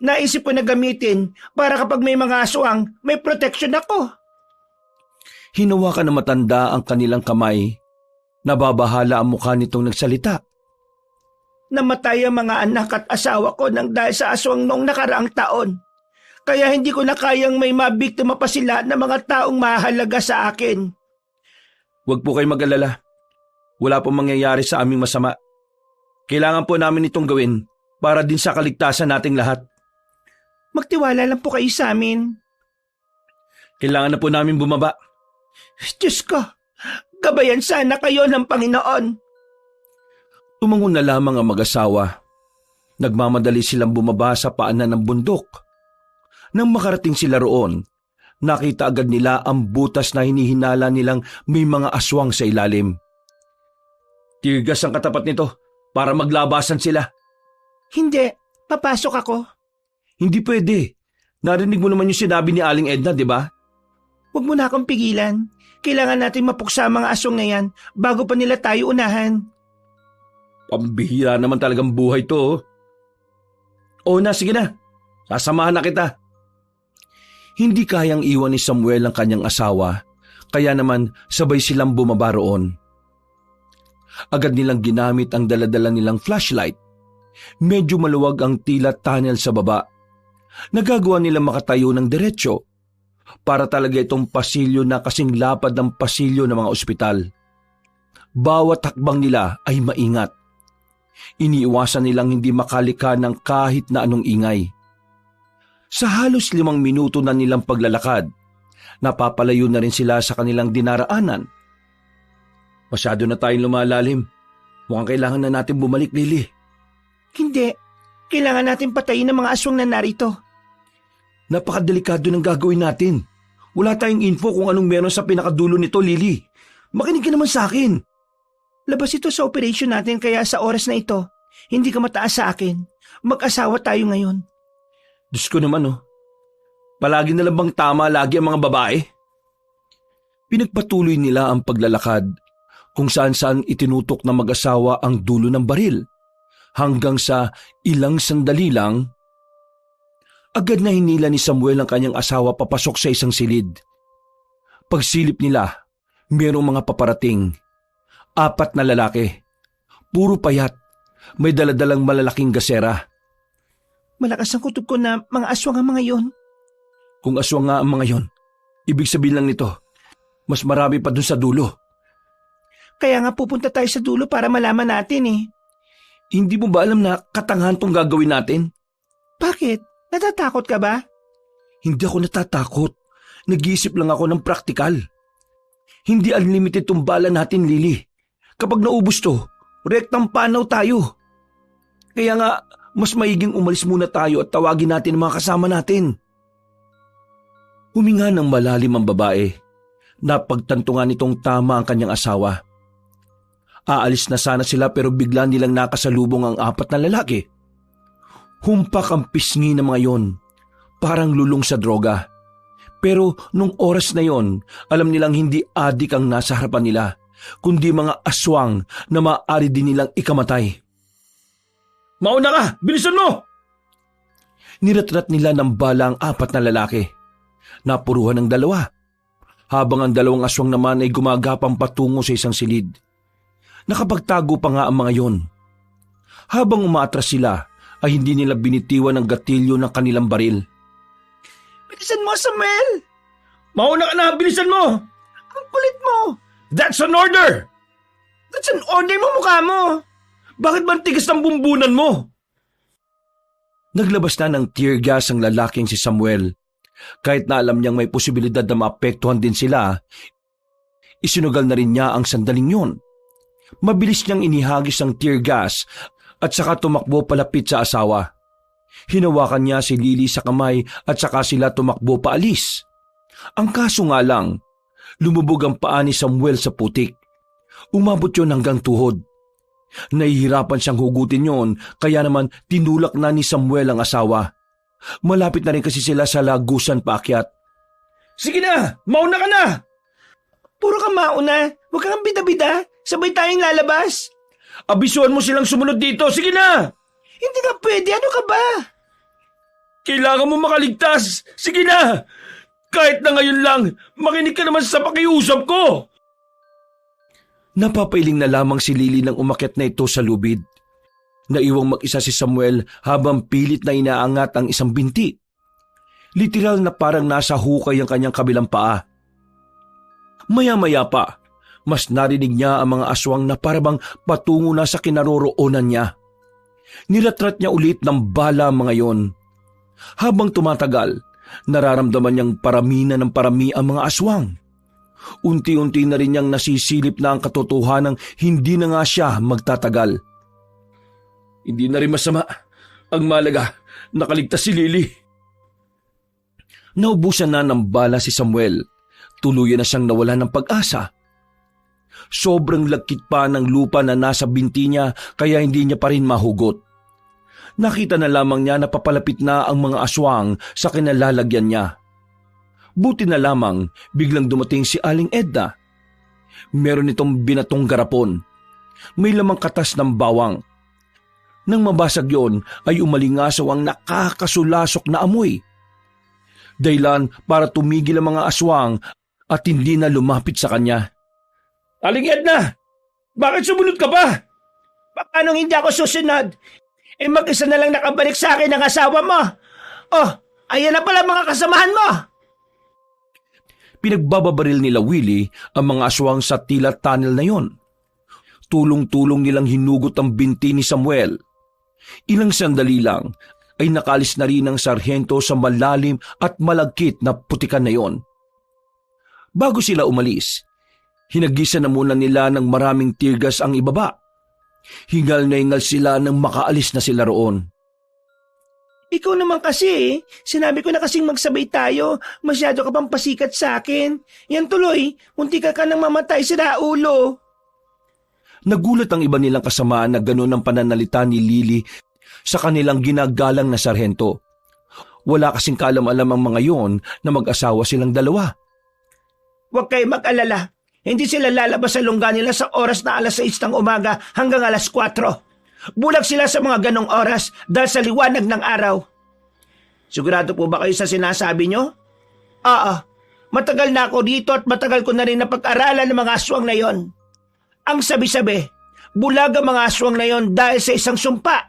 Naisip ko na gamitin para kapag may mga aswang, may protection ako. Hinawakan ng matanda ang kanilang kamay. Nababahala ang mukha nitong nagsalita. Namatay ang mga anak at asawa ko nang dahil sa aswang noong nakaraang taon. Kaya hindi ko na kayang may mabiktima pa sila ng mga taong mahalaga sa akin. Huwag po kayo mag-alala. Wala pong mangyayari sa aming masama. Kailangan po namin itong gawin para din sa kaligtasan nating lahat. Magtiwala lang po kayo sa amin. Kailangan na po namin bumaba. Diyos ko, gabayan sana kayo ng Panginoon. Tumangon na lamang ang mag-asawa. Nagmamadali silang bumaba sa paanan ng bundok. Nang makarating sila roon, nakita agad nila ang butas na hinihinala nilang may mga aswang sa ilalim. Tigas ang katapat nito para maglabasan sila. Hindi, papasok ako. Hindi pwede. Narinig mo naman yung sinabi ni Aling Edna, di ba? Huwag mo na akong pigilan. Kailangan natin mapuksa ang mga aswang na yan bago pa nila tayo unahan. Pambihira naman talagang buhay to. Oo na, sige na. Sasamahan na kita. Hindi kayang iwan ni Samuel ang kanyang asawa, kaya naman sabay silang bumaba roon. Agad nilang ginamit ang daladala nilang flashlight. Medyo maluwag ang tila tunnel sa baba. Nagagawa nilang makatayo ng diretsyo para talaga itong pasilyo na kasing lapad ng pasilyo ng mga ospital. Bawat hakbang nila ay maingat. Iniiwasan nilang hindi makalika ng kahit na anong ingay. Sa halos 5 minuto na nilang paglalakad, napapalayo na rin sila sa kanilang dinaraanan. Masyado na tayong lumalalim. Mukhang kailangan na natin bumalik, Lily. Hindi. Kailangan natin patayin ang mga aswang na narito. Napakadelikado ng gagawin natin. Wala tayong info kung anong meron sa pinakadulo nito, Lily. Makinig ka naman sa akin. Labas ito sa operation natin kaya sa oras na ito, hindi ka mataas sa akin. Mag-asawa tayo ngayon. Diyos ko naman, oh. Palagi na lang bang tama lagi ang mga babae? Pinagpatuloy nila ang paglalakad kung saan-saan itinutok na mag-asawa ang dulo ng baril. Hanggang sa ilang sandali lang, agad na hinila ni Samuel ang kanyang asawa papasok sa isang silid. Pagsilip nila, mayroong mga paparating. 4 na lalaki. Puro payat. May daladalang malalaking gasera. Malakas ang kutob ko na mga aswang ang mga yon. Kung aswang nga ang mga yon, ibig sabihin lang nito, mas marami pa dun sa dulo. Kaya nga pupunta tayo sa dulo para malaman natin eh. Hindi mo ba alam na katangahan tong gagawin natin? Bakit? Natatakot ka ba? Hindi ako natatakot. Nag-iisip lang ako ng praktikal. Hindi unlimited tong bala natin, Lily. Kapag naubos to, rektang panaw tayo. Kaya nga, mas maiging umalis muna tayo at tawagin natin ang mga kasama natin. Huminga ng malalim ang babae. Napagtanto nga nitong tama ang kanyang asawa. Aalis na sana sila pero bigla nilang nakasalubong ang 4 na lalaki. Humpak ang pisngi ng mga yon, parang lulong sa droga. Pero nung oras na yon, alam nilang hindi adik ang nasa harapan nila, kundi mga aswang na maaari din nilang ikamatay. Mauna ka! Bilisan mo! Niratrat nila ng bala ang 4 na lalaki. Napuruhan ng 2, habang ang 2 aswang naman ay gumagapang patungo sa isang silid. Nakapagtago pa nga ang mga yon. Habang umaatras sila, ay hindi nila binitiwan ang gatilyo ng kanilang baril. Bilisan mo, Samuel! Mauna ka na! Bilisan mo! Ang kulit mo! That's an order! That's an order mo mukha mo! Bakit ba ang tigas ng bumbunan mo? Naglabas na ng tear gas ang lalaking si Samuel. Kahit na alam niyang may posibilidad na maapektuhan din sila, isinugal na rin niya ang sandaling yun. Mabilis niyang inihagis ang tear gas at saka tumakbo palapit sa asawa. Hinawakan niya si Lily sa kamay at saka sila tumakbo paalis. Ang kaso nga lang, lumubog ang paa ni Samuel sa putik. Umabot yun hanggang tuhod. Nahihirapan siyang hugutin yon, kaya naman tinulak na ni Samuel ang asawa. Malapit na rin kasi sila sa lagusan paakyat. Sige na! Mauna ka na! Puro ka mauna! Huwag kang bida-bida! Sabay tayong lalabas! Abisuhan mo silang sumunod dito! Sige na! Hindi ka pwede! Ano ka ba? Kailangan mo makaligtas! Sige na! Kahit na ngayon lang, makinig ka naman sa pakiusap ko! Napapailing na lamang si Lily nang umakyat na ito sa lubid. Naiwang mag-isa si Samuel habang pilit na inaangat ang isang binti. Literal na parang nasa hukay ang kanyang kabilang paa. Maya-maya pa, mas narinig niya ang mga aswang na parabang patungo na sa kinaroroonan niya. Niratrat niya ulit ng bala ang mga yon. Habang tumatagal, nararamdaman niyang parami na ng parami ang mga aswang. Unti-unti na rin niyang nasisilip na ang katotohanang hindi na nga siya magtatagal. Hindi na rin masama. Ang malaga, nakaligtas si Lily. Naubusan na ng bala si Samuel. Tuluyan na siyang nawala ng pag-asa. Sobrang lagkit pa ng lupa na nasa binti niya kaya hindi niya pa rin mahugot. Nakita na lamang niya na papalapit na ang mga aswang sa kinalalagyan niya. Buti na lamang biglang dumating si Aling Edna. Meron itong binatong garapon. May lamang katas ng bawang. Nang mabasag yon ay umalingasaw ang nakakasulasok na amoy. Dahilan para tumigil ang mga aswang at hindi na lumapit sa kanya. Aling Edna! Bakit sumunod ka pa? Paano hindi ako susunod? Mag-isa na lang nakabalik sa akin ang asawa mo. Oh, ayan na pala mga kasamahan mo. Pinagbababaril nila Willie ang mga aswang sa tila tunnel na yon. tulong-tulong nilang hinugot ang binti ni Samuel. Ilang sandali lang ay nakalis na rin ang sarhento sa malalim at malagkit na putikan na yon. Bago sila umalis, hinagisa na muna nila ng maraming teargas ang ibaba. Hingal na hingal sila nang makaalis na sila roon. Ikaw naman kasi, sinabi ko na kasing magsabay tayo, masyado ka pang pasikat sa akin. Yan tuloy, munti ka nang mamatay sa ulo. Nagulat ang iba nilang kasamaan na gano'n ang pananalita ni Lily sa kanilang ginagalang na sarhento. Wala kasing kaalam-alam ang mga yon na mag-asawa silang dalawa. Huwag kayo mag-alala. Hindi sila lalabas sa lungga nila sa oras na alas 6 ng umaga hanggang alas 4. Bulag sila sa mga ganong oras dahil sa liwanag ng araw. Sigurado po ba kayo sa sinasabi nyo? Oo. Matagal na ako dito at matagal ko na rin napag-aralan ng mga aswang na yon. Ang sabi-sabi, bulag ang mga aswang na yon dahil sa isang sumpa.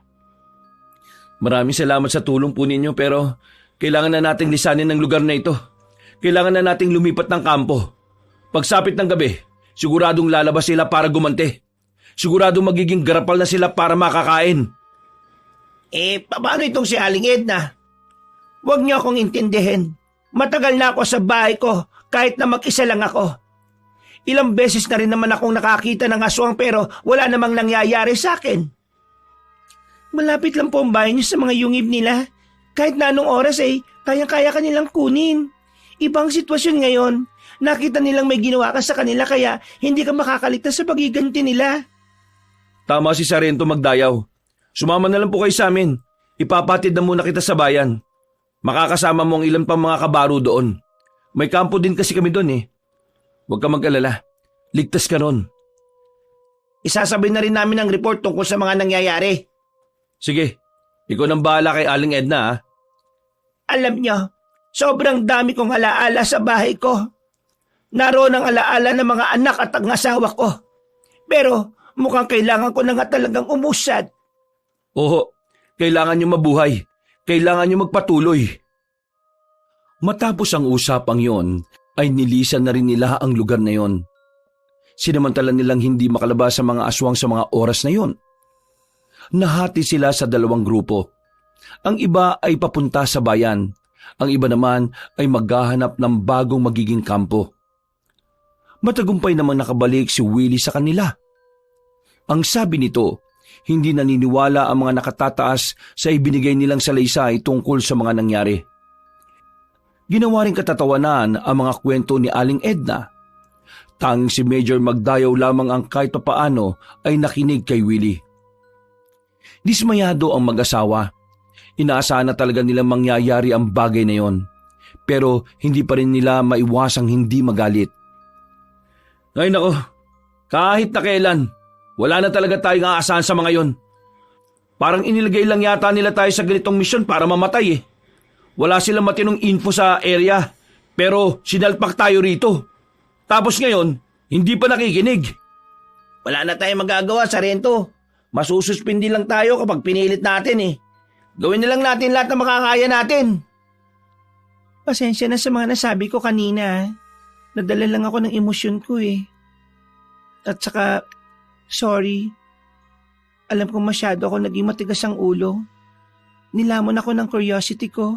Maraming salamat sa tulong po ninyo pero kailangan na nating lisanin ng lugar na ito. Kailangan na nating lumipat ng kampo. Pagsapit ng gabi, siguradong lalabas sila para gumante. Siguradong magiging garapal na sila para makakain. Paano itong si Aling Edna? Huwag niyo akong intindihin. Matagal na ako sa bahay ko kahit na mag-isa lang ako. Ilang beses na rin naman akong nakakita ng aswang pero wala namang nangyayari sa akin. Malapit lang po ang bahay niyo sa mga yungib nila. Kahit na anong oras kayang-kaya kanilang kunin. Ibang sitwasyon ngayon. Nakita nilang may ginawa ka sa kanila kaya hindi ka makakaligtas sa pagiganti nila. Tama si Sarento Magdayaw. Sumama na lang po kayo sa amin. Ipapatid na muna kita sa bayan. Makakasama mo ang ilan pang mga kabaro doon. May kampo din kasi kami doon eh. Huwag ka mag-alala. Ligtas ka ron. Isasabay na rin namin ang report tungkol sa mga nangyayari. Sige, ikaw nang bahala kay Aling Edna ha. Alam niyo, sobrang dami kong alaala sa bahay ko. Naroon ang alaala ng mga anak at ang asawa ko. Pero mukhang kailangan ko na nga talagang umusad. Oo, kailangan nyo mabuhay. Kailangan nyo magpatuloy. Matapos ang usapang yon, ay nilisan na rin nila ang lugar na yon. Sinamantala nilang hindi makalabas sa mga aswang sa mga oras na yon. Nahati sila sa 2 grupo. Ang iba ay papunta sa bayan. Ang iba naman ay maghahanap ng bagong magiging kampo. Matagumpay namang nakabalik si Willie sa kanila. Ang sabi nito, hindi naniniwala ang mga nakatataas sa ibinigay nilang salaysay tungkol sa mga nangyari. Ginawa rin katatawanan ang mga kwento ni Aling Edna. Tanging si Major Magdayaw lamang ang kahit papaano ay nakinig kay Willie. Dismayado ang mag-asawa. Inaasahan na talaga nilang mangyayari ang bagay na yon. Pero hindi pa rin nila maiwasang hindi magalit. Ay nako, kahit na kailan, wala na talaga tayong aasahan sa mga yon. Parang inilagay lang yata nila tayo sa ganitong misyon para mamatay eh. Wala silang matinong info sa area, pero sinalpak tayo rito. Tapos ngayon, hindi pa nakikinig. Wala na tayong magagawa, Sarento. Masususpindi lang tayo kapag pinilit natin eh. Gawin na lang natin lahat ng makakaya natin. Pasensya na sa mga nasabi ko kanina. Nadala lang ako ng emosyon ko eh. At saka, sorry. Alam kong masyado ako naging matigas ang ulo. Nilamon ako ng curiosity ko.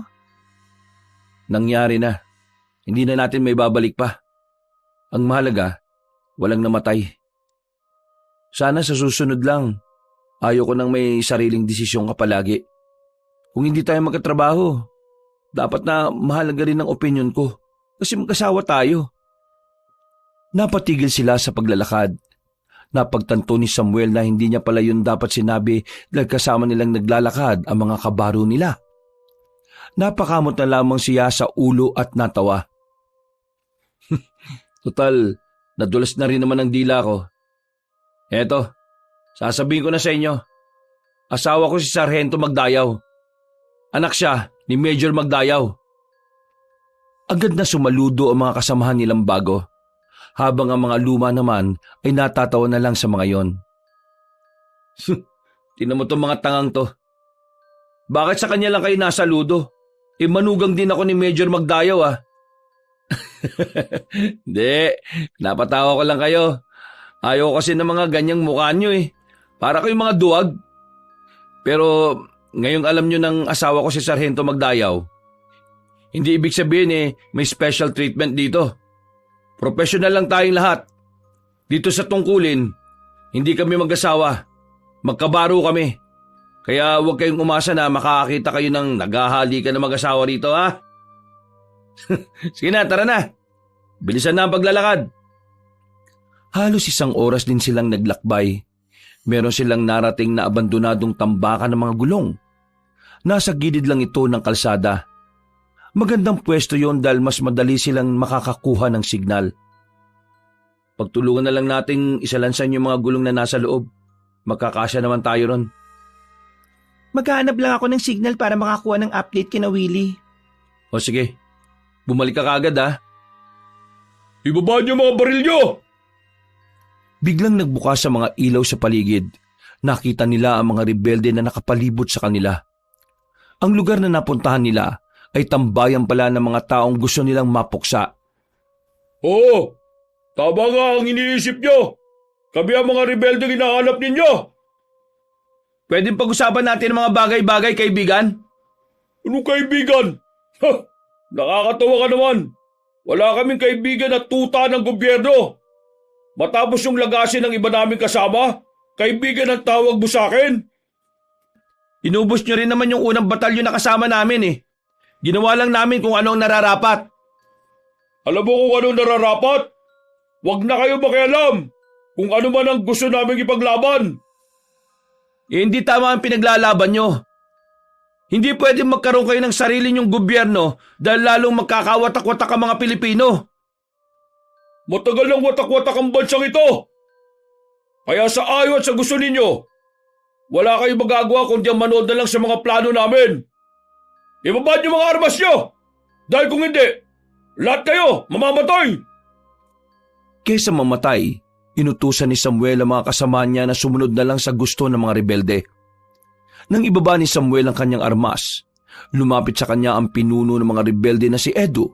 Nangyari na. Hindi na natin may babalik pa. Ang mahalaga, walang namatay. Sana sa susunod lang, ayoko nang may sariling desisyon ka palagi. Kung hindi tayo magkatrabaho, dapat na mahalaga rin ang opinyon ko kasi magkasawa tayo. Napatigil sila sa paglalakad. Napagtanto ni Samuel na hindi niya pala yun dapat sinabi dahil kasama nilang naglalakad ang mga kabaro nila. Napakamot na lamang siya sa ulo at natawa. Total, nadulas na rin naman ang dila ko. Eto, sasabihin ko na sa inyo. Asawa ko si Sarhento Magdayaw. Anak siya ni Major Magdayaw. Agad na sumaludo ang mga kasamahan nilang bago, habang ang mga luma naman ay natatawa na lang sa mga yon. Tingnan mo tong mga tangang to. Bakit sa kanya lang kayo nasaludo? Manugang din ako ni Major Magdayaw ah. Hindi, napatawa ko lang kayo. Ayaw kasi ng mga ganyang mukha nyo eh. Para kayong mga duwag. Pero ngayong alam nyo ng asawa ko si Sargento Magdayaw, hindi ibig sabihin may special treatment dito. Professional lang tayong lahat. Dito sa tungkulin, hindi kami mag-asawa. Magkabaro kami. Kaya huwag kayong umasa na makakakita kayo ng naghahalikan na mag-asawa rito, ha? Sige na, tara na. Bilisan na ang paglalakad. Halos isang oras din silang naglakbay. Meron silang narating na abandonadong tambakan ng mga gulong. Nasa gilid lang ito ng kalsada. Magandang pwesto yon dahil mas madali silang makakakuha ng signal. Pagtulungan na lang nating isalansan yung mga gulong na nasa loob. Magkakasya naman tayo ron. Maghahanap lang ako ng signal para makakuha ng update kina Willie. O sige, bumalik ka kaagad ha. Ibaba niyo mga baril niyo! Biglang nagbukas sa mga ilaw sa paligid. Nakita nila ang mga rebelde na nakapalibot sa kanila. Ang lugar na napuntahan nila ay tambayan pala ng mga taong gusto nilang mapuksa. Oo, tama nga ang iniisip niyo. Kami ang mga rebelde hinahanap ninyo. Pwedeng pag-usapan natin ang mga bagay-bagay, kaibigan? Anong kaibigan? Ha! Nakakatawa ka naman. Wala kaming kaibigan na tuta ng gobyerno. Matapos yung lagasin ng iba naming kasama, kaibigan ang tawag mo sa akin. Inubos nyo rin naman yung unang batalyon na kasama namin eh. Ginawa lang namin kung ano ang nararapat. Alam mo kung ano nararapat? Huwag na kayo makialam kung ano man ang gusto namin ipaglaban. Hindi tama ang pinaglalaban nyo. Hindi pwedeng magkaroon kayo ng sarili nyong gobyerno dahil lalong magkakawatak-watak ang mga Pilipino. Matagal ng watak-watak ang bansang ito. Kaya sa ayaw at sa gusto ninyo, wala kayong magagawa kundi ang manood na lang sa mga plano namin. Ibabad niyo mga armas niyo! Dahil kung hindi, lahat kayo mamamatay! Kaysa mamatay, inutusan ni Samuel ang mga kasama niya na sumunod na lang sa gusto ng mga rebelde. Nang ibaba ni Samuel ang kanyang armas, lumapit sa kanya ang pinuno ng mga rebelde na si Edu.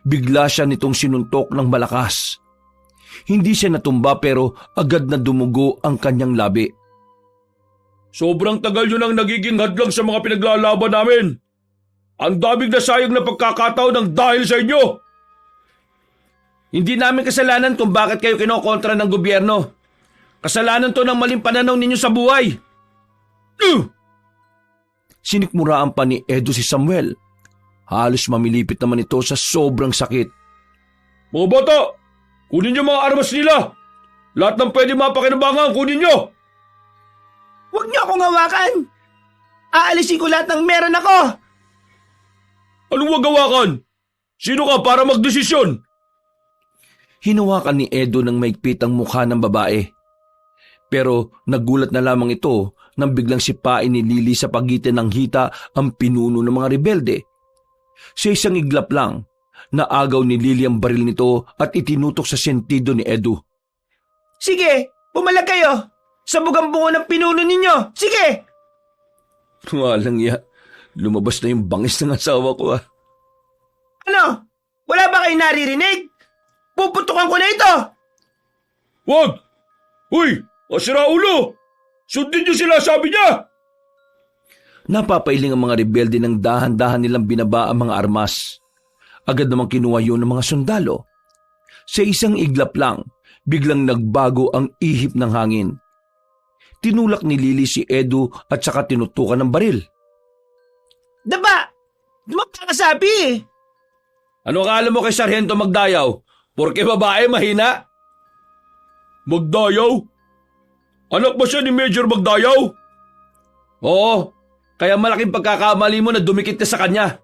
Bigla siya nitong sinuntok ng malakas. Hindi siya natumba pero agad na dumugo ang kanyang labi. Sobrang tagal yun ang nagiging hadlang sa mga pinaglalaban namin. Ang daming nasayang na pagkakataon ng dahil sa inyo. Hindi namin kasalanan kung bakit kayo kinokontra ng gobyerno. Kasalanan to ng maling pananaw ninyo sa buhay. Sinikmuraan pa ni Edu si Samuel. Halos mamilipit naman ito sa sobrang sakit. Mga bata, kunin niyo mga armas nila. Lahat ng pwede mapakinabangan, kunin niyo. Huwag niyo akong hawakan! Aalisin ko lahat ng meron ako! Anong wag hawakan? Sino ka para magdesisyon? Hinawakan ni Edu ng maigpit ang mukha ng babae. Pero nagulat na lamang ito nang biglang sipain ni Lily sa pagitan ng hita ang pinuno ng mga rebelde. Sa isang iglap lang, naagaw ni Lily ang baril nito at itinutok sa sentido ni Edu. Sige, pumalag kayo! Sabog ang bungo ng pinuno ninyo! Sige! Walang iya, lumabas na yung bangis ng asawa ko ah. Ano? Wala ba kayo naririnig? Puputukan ko na ito! Wag! Uy! Asira ulo! Sundin niyo sila, sabi niya! Napapailing ang mga rebelde ng dahan-dahan nilang binaba ang mga armas. Agad namang kinuha yun ng mga sundalo. Sa isang iglap lang, biglang nagbago ang ihip ng hangin. Tinulak ni Lily si Edu at saka tinutukan ng baril. Daba! Di mo kakasabi eh! Ano akala mo kay Sargento Magdayaw? Porke babae mahina? Magdayaw? Anak ba siya ni Major Magdayaw? Oo, kaya malaking pagkakamali mo na dumikit ka sa kanya.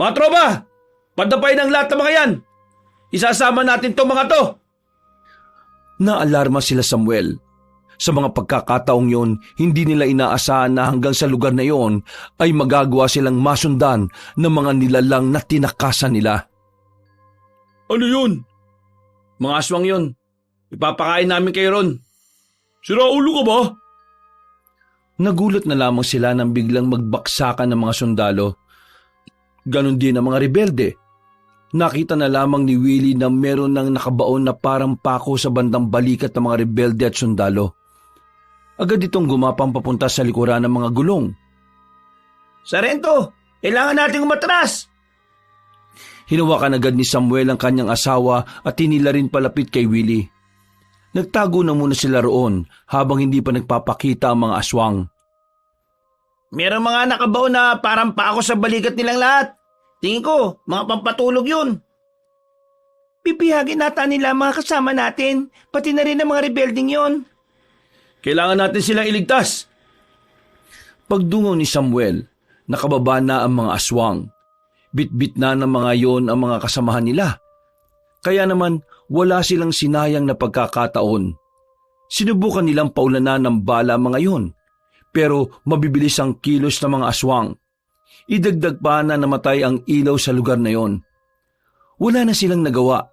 Mga tropa, padapay ng lahat ng mga yan. Isasama natin tong mga to. Naalarma sila Samuel. Sa mga pagkakataong yon, hindi nila inaasahan na hanggang sa lugar na yon ay magagawa silang masundan ng mga nilalang na tinakasan nila. Ano yun? Mga aswang yun. Ipapakain namin kayo ron. Sira ulo ka ba? Nagulat na lamang sila nang biglang magbaksakan ng mga sundalo. Ganon din ang mga rebelde. Nakita na lamang ni Willie na meron ng nakabaon na parang pako sa bandang balikat ng mga rebelde at sundalo. Agad itong gumapang papunta sa likuran ng mga gulong. Sarento, kailangan nating umatras! Hinawakan agad ni Samuel ang kanyang asawa at tinila rin palapit kay Willie. Nagtago na muna sila roon habang hindi pa nagpapakita ang mga aswang. Meron mga nakabaon na parang pako sa balikat nilang lahat. Tingin ko, mga pampatulog yun. Pipihagin nata nila mga kasama natin, pati na rin ang mga rebelding yon. Kailangan natin silang iligtas. Pagdungaw ni Samuel, nakababa na ang mga aswang. Bit-bit na ng mga yon ang mga kasamahan nila. Kaya naman wala silang sinayang na pagkakataon. Sinubukan nilang paulanan ng bala mga yon, pero mabibilis ang kilos ng mga aswang. Idagdag pa na namatay ang ilaw sa lugar na yon. Wala na silang nagawa.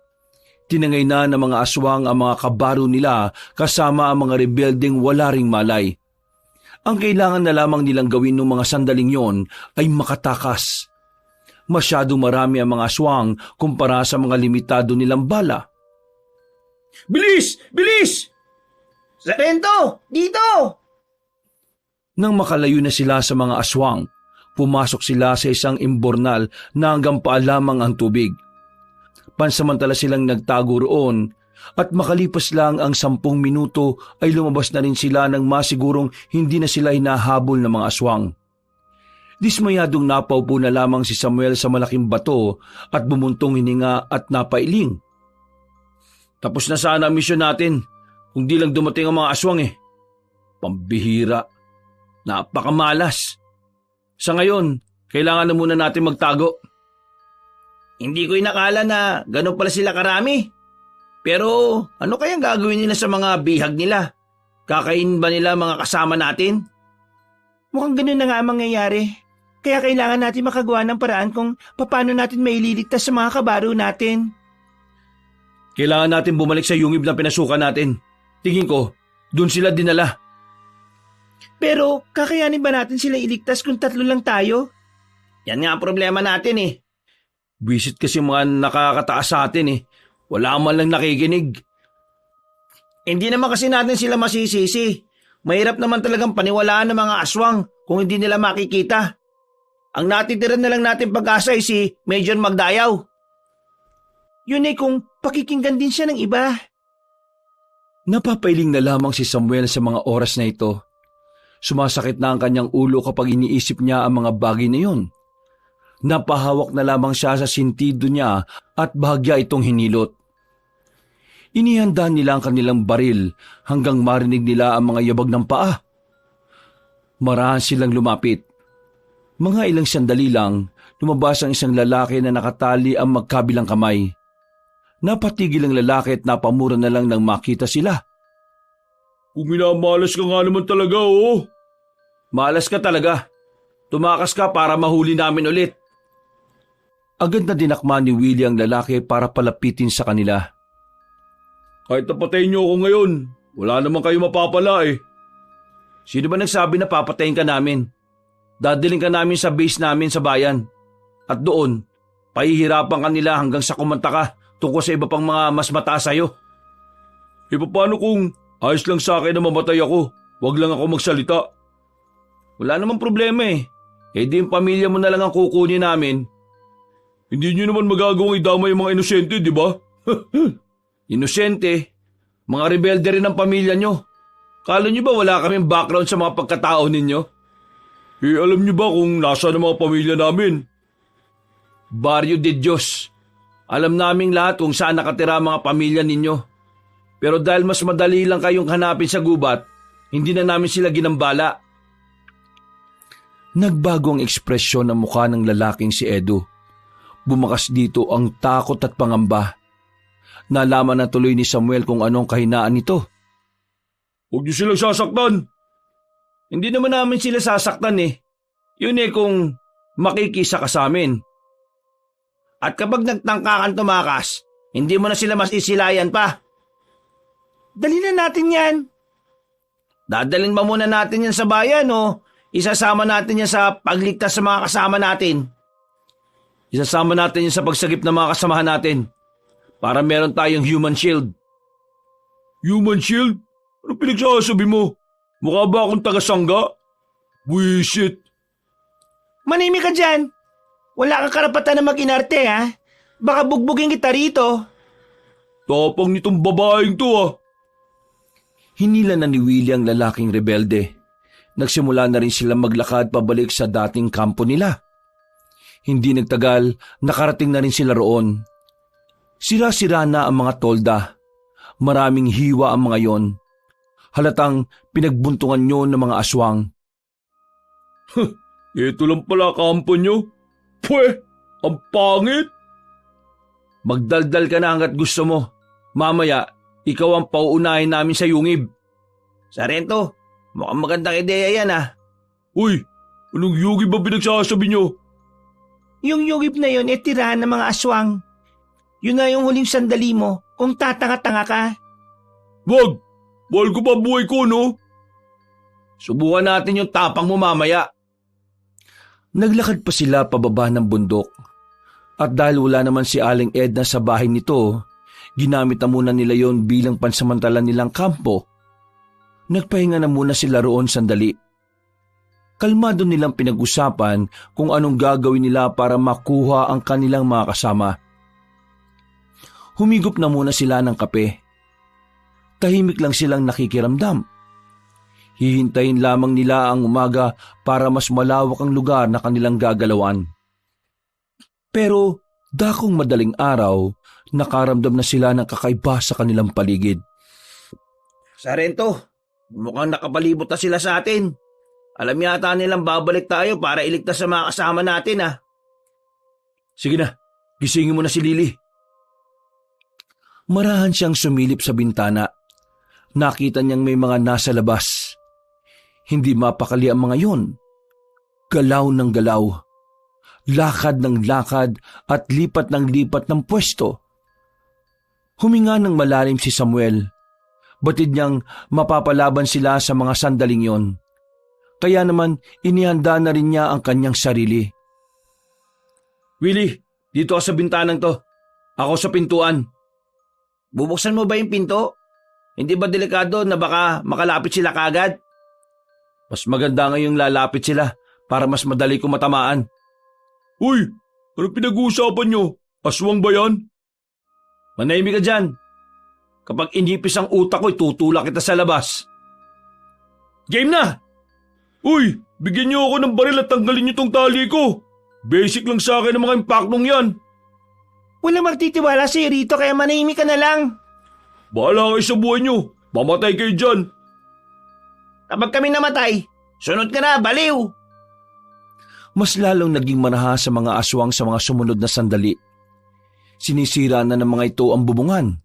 Tinangay na ng mga aswang ang mga kabaro nila kasama ang mga rebeldeng wala ring malay. Ang kailangan na lamang nilang gawin ng mga sandaling yon ay makatakas. Masyadong marami ang mga aswang kumpara sa mga limitado nilang bala. Bilis! Bilis! Sarento, dito! Nang makalayo na sila sa mga aswang, pumasok sila sa isang imbornal na hanggang paa lamang ang tubig. Pansamantala silang nagtago roon at makalipas lang ang 10 minuto ay lumabas na rin sila nang masigurong hindi na sila hinahabol ng mga aswang. Dismayadong napaupo na lamang si Samuel sa malaking bato at bumuntong hininga at napailing. Tapos na sana ang misyon natin kung di lang dumating ang mga aswang eh. Pambihira. Napakamalas. Sa ngayon, kailangan na muna natin magtago. Hindi ko inakala na gano'n pala sila karami. Pero ano kayang gagawin nila sa mga bihag nila? Kakain ba nila mga kasama natin? Mukhang gano'n na nga ang mangyayari. Kaya kailangan natin makagawa ng paraan kung paano natin maililigtas sa mga kabaro natin. Kailangan natin bumalik sa yungib na pinasukan natin. Tingin ko, dun sila dinala. Pero kakayanin ba natin sila iligtas kung 3 lang tayo? Yan nga ang problema natin eh. Visit kasi mga nakakataas sa atin eh. Wala man lang nakikinig. Hindi naman kasi natin sila masisisi. Mahirap naman talagang paniwalaan ng mga aswang kung hindi nila makikita. Ang natitira na lang natin pag-asa ay si Major Magdayaw. Yun eh kung pakikinggan din siya ng iba. Napapailing na lamang si Samuel sa mga oras na ito. Sumasakit na ang kanyang ulo kapag iniisip niya ang mga bagay na yun. Napahawak na lamang siya sa sintido niya at bahagya itong hinilot. Inihanda nila ang kanilang baril hanggang marinig nila ang mga yabag ng paa. Marahan silang lumapit. Mga ilang sandali lang, lumabas ang isang lalaki na nakatali ang magkabilang kamay. Napatigil ang lalaki at napamura na lang nang makita sila. Minamalas ka nga naman talaga, oh. Malas ka talaga. Tumakas ka para mahuli namin ulit. Agad na dinakma ni Willie ang lalaki para palapitin sa kanila. Kahit napatayin niyo ako ngayon, wala naman kayo mapapala eh. Sino ba nagsabi na papatayin ka namin? Dadaling ka namin sa base namin sa bayan. At doon, pahihirapan ka nila hanggang sa kumanta ka tungkol sa iba pang mga mas mataas sa'yo. E paano kung ayos lang sa akin na mamatay ako? Wag lang ako magsalita. Wala namang problema eh. Eh di yung pamilya mo na lang ang kukunin namin. Hindi niyo naman magagawang idama yung mga inosente, di ba? Inosente? Mga rebelde rin ang pamilya nyo. Kala nyo ba wala kaming background sa mga pagkatao ninyo? Eh alam niyo ba kung nasa ng mga pamilya namin? Barrio de Dios. Alam naming lahat kung saan nakatira ang mga pamilya ninyo. Pero dahil mas madali lang kayong hanapin sa gubat, hindi na namin sila ginambala. Nagbago ang ekspresyon ng mukha ng lalaking si Edu. Bumakas dito ang takot at pangamba. Nalaman na tuloy ni Samuel kung anong kahinaan nito. Huwag niyo silang sasaktan. Hindi naman namin sila sasaktan eh. Yun eh kung makikisa ka sa amin. At kapag nagtangka kang tumakas, hindi mo na sila masisilayan pa. Dali na natin yan. Dadalhin ba muna natin yan sa bayan o isasama natin yan sa pagligtas sa mga kasama natin? Isasama natin yun sa pagsagip ng mga kasamahan natin para meron tayong human shield. Human shield? Ano pinagsasabi mo? Mukha ba akong taga-sangga? Buisit. Manahimik ka dyan. Wala kang karapatan na mag-inarte ha. Baka bugbugin kita rito. Tapang nitong babaeng to ah. Hinila na ni Willie ang lalaking rebelde. Nagsimula na rin sila maglakad pabalik sa dating kampo nila. Hindi nagtagal, nakarating na rin sila roon. Sira-sira na ang mga tolda. Maraming hiwa ang mga yon. Halatang pinagbuntungan nyo ng mga aswang. Ito lang pala kampo nyo. Pwe, ang pangit. Magdaldal ka na hanggat gusto mo. Mamaya, ikaw ang pauunahin namin sa yungib. Sarento, mukhang magandang ideya yan ha. Uy, anong yungib ba pinagsasabi nyo? Yung yugip na yon tirahan ng mga aswang. Yun na yung huling sandali mo kung tatanga-tanga ka. Wag! Mahal ko pa buhay ko, no? Subukan natin yung tapang mo mamaya. Naglakad pa sila pababa ng bundok. At dahil wala naman si Aling Edna sa bahay nito, ginamit na muna nila yon bilang pansamantala nilang kampo. Nagpahinga na muna sila roon sandali. Kalmado nilang pinag-usapan kung anong gagawin nila para makuha ang kanilang mga kasama. Humigop na muna sila ng kape. Tahimik lang silang nakikiramdam. Hihintayin lamang nila ang umaga para mas malawak ang lugar na kanilang gagalawan. Pero dakong madaling araw, nakaramdam na sila ng kakaiba sa kanilang paligid. Sarento, mukhang nakapalibot na sila sa atin. Alam yata nilang babalik tayo para iligtas sa mga kasama natin ha. Sige na, gisingin mo na si Lily. Marahan siyang sumilip sa bintana. Nakita niyang may mga nasa labas. Hindi mapakali ang mga yon. Galaw ng galaw. Lakad ng lakad at lipat ng lipat ng pwesto. Huminga ng malalim si Samuel. Batid niyang mapapalaban sila sa mga sandaling yon. Kaya naman inihanda na rin niya ang kanyang sarili. Willie, dito ka sa bintanang to. Ako sa pintuan. Bubuksan mo ba yung pinto? Hindi ba delikado na baka makalapit sila kagad? Mas maganda ngayong lalapit sila para mas madali ko matamaan. Uy, ano pinag-uusapan nyo? Aswang ba yan? Manahimik ka dyan. Kapag inipis ang utak ko, tutulak kita sa labas. Game na! Uy, bigyan niyo ako ng baril at tanggalin niyo tong tali ko. Basic lang sa akin ang mga impaknong yan. Walang magtitiwala sa'yo rito kaya manahimik ka na lang. Bahala kayo sa buhay niyo. Mamatay kayo dyan. Kapag kami namatay, sunod ka na, baliw! Mas lalong naging manaha sa mga aswang sa mga sumunod na sandali. Sinisira na ng mga ito ang bubungan.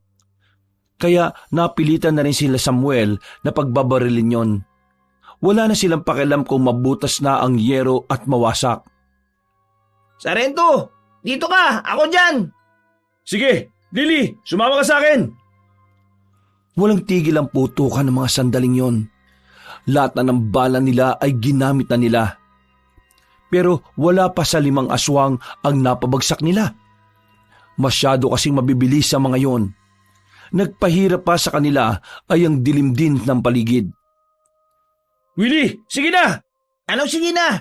Kaya napilitan na rin sila Samuel na pagbabarilin yon. Wala na silang pakialam kung mabutas na ang yero at mawasak. Sarento, dito ka! Ako dyan! Sige, Lily, sumama ka sa akin. Walang tigil ang putukan ng mga sandaling yon. Lahat na ng bala nila ay ginamit na nila. Pero wala pa sa 5 aswang ang napabagsak nila. Masyado kasing mabibilis sa mga yon. Nagpahirap pa sa kanila ay ang dilim din ng paligid. Willie, sige na! Anong sige na?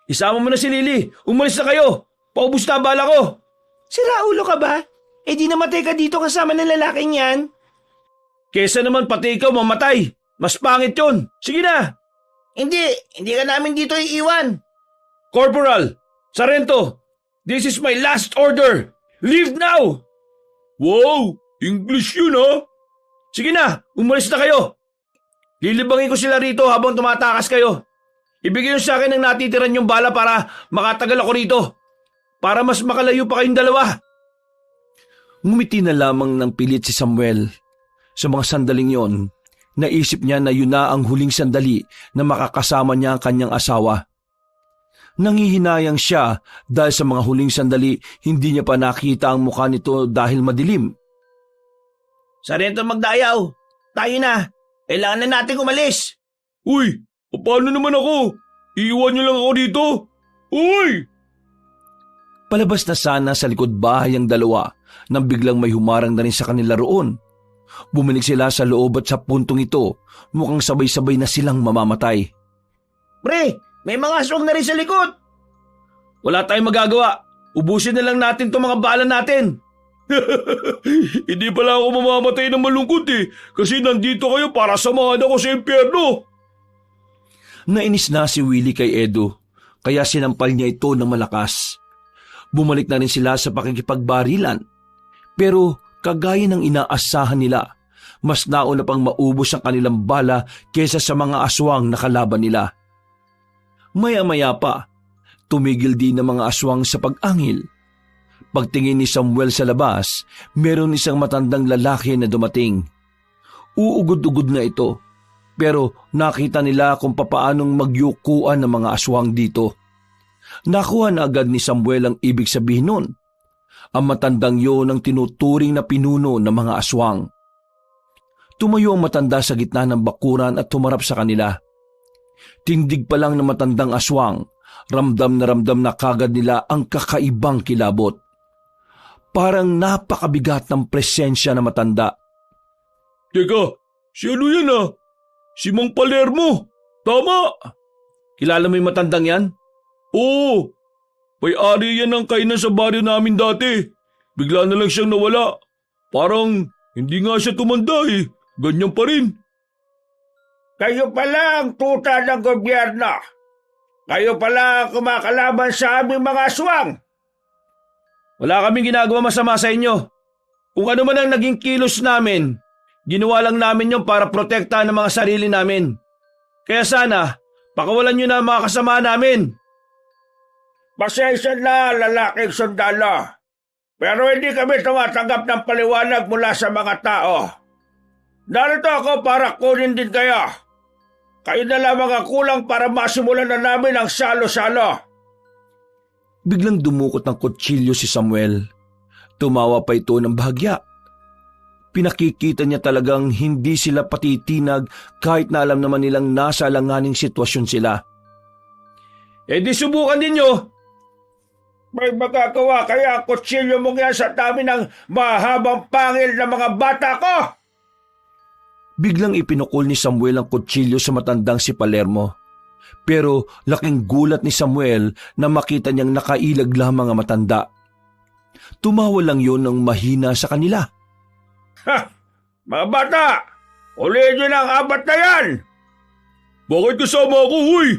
Isama mo na si Lily. Umalis na kayo. Paubos na ang bala ko. Sira ulo ka ba? Eh di namatay ka dito kasama ng lalaking yan. Kesa naman pati ikaw mamatay. Mas pangit yun. Sige na. Hindi ka namin dito iiwan. Corporal, Sarento, this is my last order. Leave now. Wow, English yun ha. Sige na, umalis na kayo. Lilibangin ko sila rito habang tumatakas kayo. Ibigay nyo sa akin ang natitiran yung bala para makatagal ako rito. Para mas makalayo pa kayong dalawa. Ngumiti na lamang ng pilit si Samuel. Sa mga sandaling yon, naisip niya na yun na ang huling sandali na makakasama niya ang kanyang asawa. Nangihinayang siya dahil sa mga huling sandali hindi niya pa nakita ang mukha nito dahil madilim. Sarento magdayaw. Tayo na. Kailangan na natin umalis. Uy, paano naman ako? Iiwan niyo lang ako dito. Uy! Palabas na sana sa likod bahay ang dalawa nang biglang may humarang na rin sa kanila roon. Bumalik sila sa loob at sa puntong ito, mukhang sabay-sabay na silang mamamatay. Pre, may mga aswang na rin sa likod. Wala tayong magagawa. Ubusin na lang natin itong mga bala natin. Hindi pala ako mamamatay ng malungkot kasi nandito kayo para samahan ako sa impyerno. Nainis na si Willie kay Edo, kaya sinampal niya ito ng malakas. Bumalik na rin sila sa pakikipagbarilan. Pero kagaya ng inaasahan nila, mas nauna pang maubos ang kanilang bala kesa sa mga aswang na kalaban nila. Maya-maya pa, tumigil din ang mga aswang sa pag-angil. Pagtingin ni Samuel sa labas, meron isang matandang lalaki na dumating. Uugod-ugod na ito, pero nakita nila kung papaanong magyukuan ng mga aswang dito. Nakuha na agad ni Samuel ang ibig sabihin nun. Ang matandang yon ang tinuturing na pinuno ng mga aswang. Tumayo ang matanda sa gitna ng bakuran at tumarap sa kanila. Tindig pa lang ng matandang aswang, ramdam na kagad nila ang kakaibang kilabot. Parang napakabigat ng presensya ng matanda. Teka, si ano yan Si Mang Palermo. Tama. Kilala mo yung matandang yan? Oo. May-ari yan ng kainan sa baryo namin dati. Bigla na lang siyang nawala. Parang hindi nga siya tumanda Ganyan pa rin. Kayo pala ang tuta ng gobyerno. Kayo pala ang kumakalaban sa aming mga aswang. Wala kaming ginagawa masama sa inyo. Kung ano man ang naging kilos namin, ginawa lang namin yon para protektahan ang mga sarili namin. Kaya sana, pakawalan nyo na ang mga kasama namin. Pasensya na, lalaking sundalo. Pero hindi kami tumatanggap ng paliwanag mula sa mga tao. Narito ako para kunin din kayo. Kayo na lamang ang kulang para masimulan na namin ang salo-salo. Biglang dumukot ng kutsilyo si Samuel. Tumawa pa ito ng bahagya. Pinakikita niya talagang hindi sila patitinag kahit na alam naman nilang nasa alanganing sitwasyon sila. Di subukan ninyo. May magagawa kaya ang kutsilyo mong yan sa dami ng mahabang pangil na mga bata ko? Biglang ipinukol ni Samuel ang kutsilyo sa matandang si Palermo. Pero laking gulat ni Samuel na makita niyang nakailag lamang ang matanda. Tumawa lang yon ng mahina sa kanila. Ha! Mga bata! Ulihin niyo na ang apat na yan! Bakit kasama ako, huy?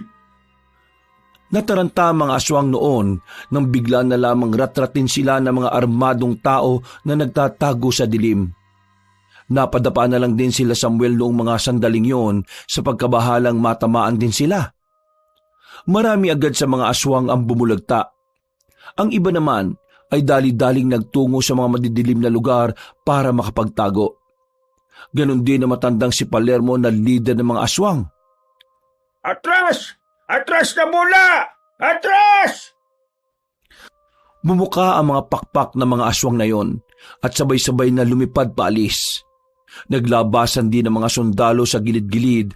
Nataranta ang mga aswang noon nang bigla na lamang ratratin sila ng mga armadong tao na nagtatago sa dilim. Napadapa na lang din sila Samuel noong mga sandaling yon sa pagkabahalang matamaan din sila. Marami agad sa mga aswang ang bumulagta. Ang iba naman ay dali-daling nagtungo sa mga madidilim na lugar para makapagtago. Ganon din ang matandang si Palermo na leader ng mga aswang. Atras! Atras na mula! Atras! Bumuka ang mga pakpak ng mga aswang na yon at sabay-sabay na lumipad paalis. Naglabasan din ang mga sundalo sa gilid-gilid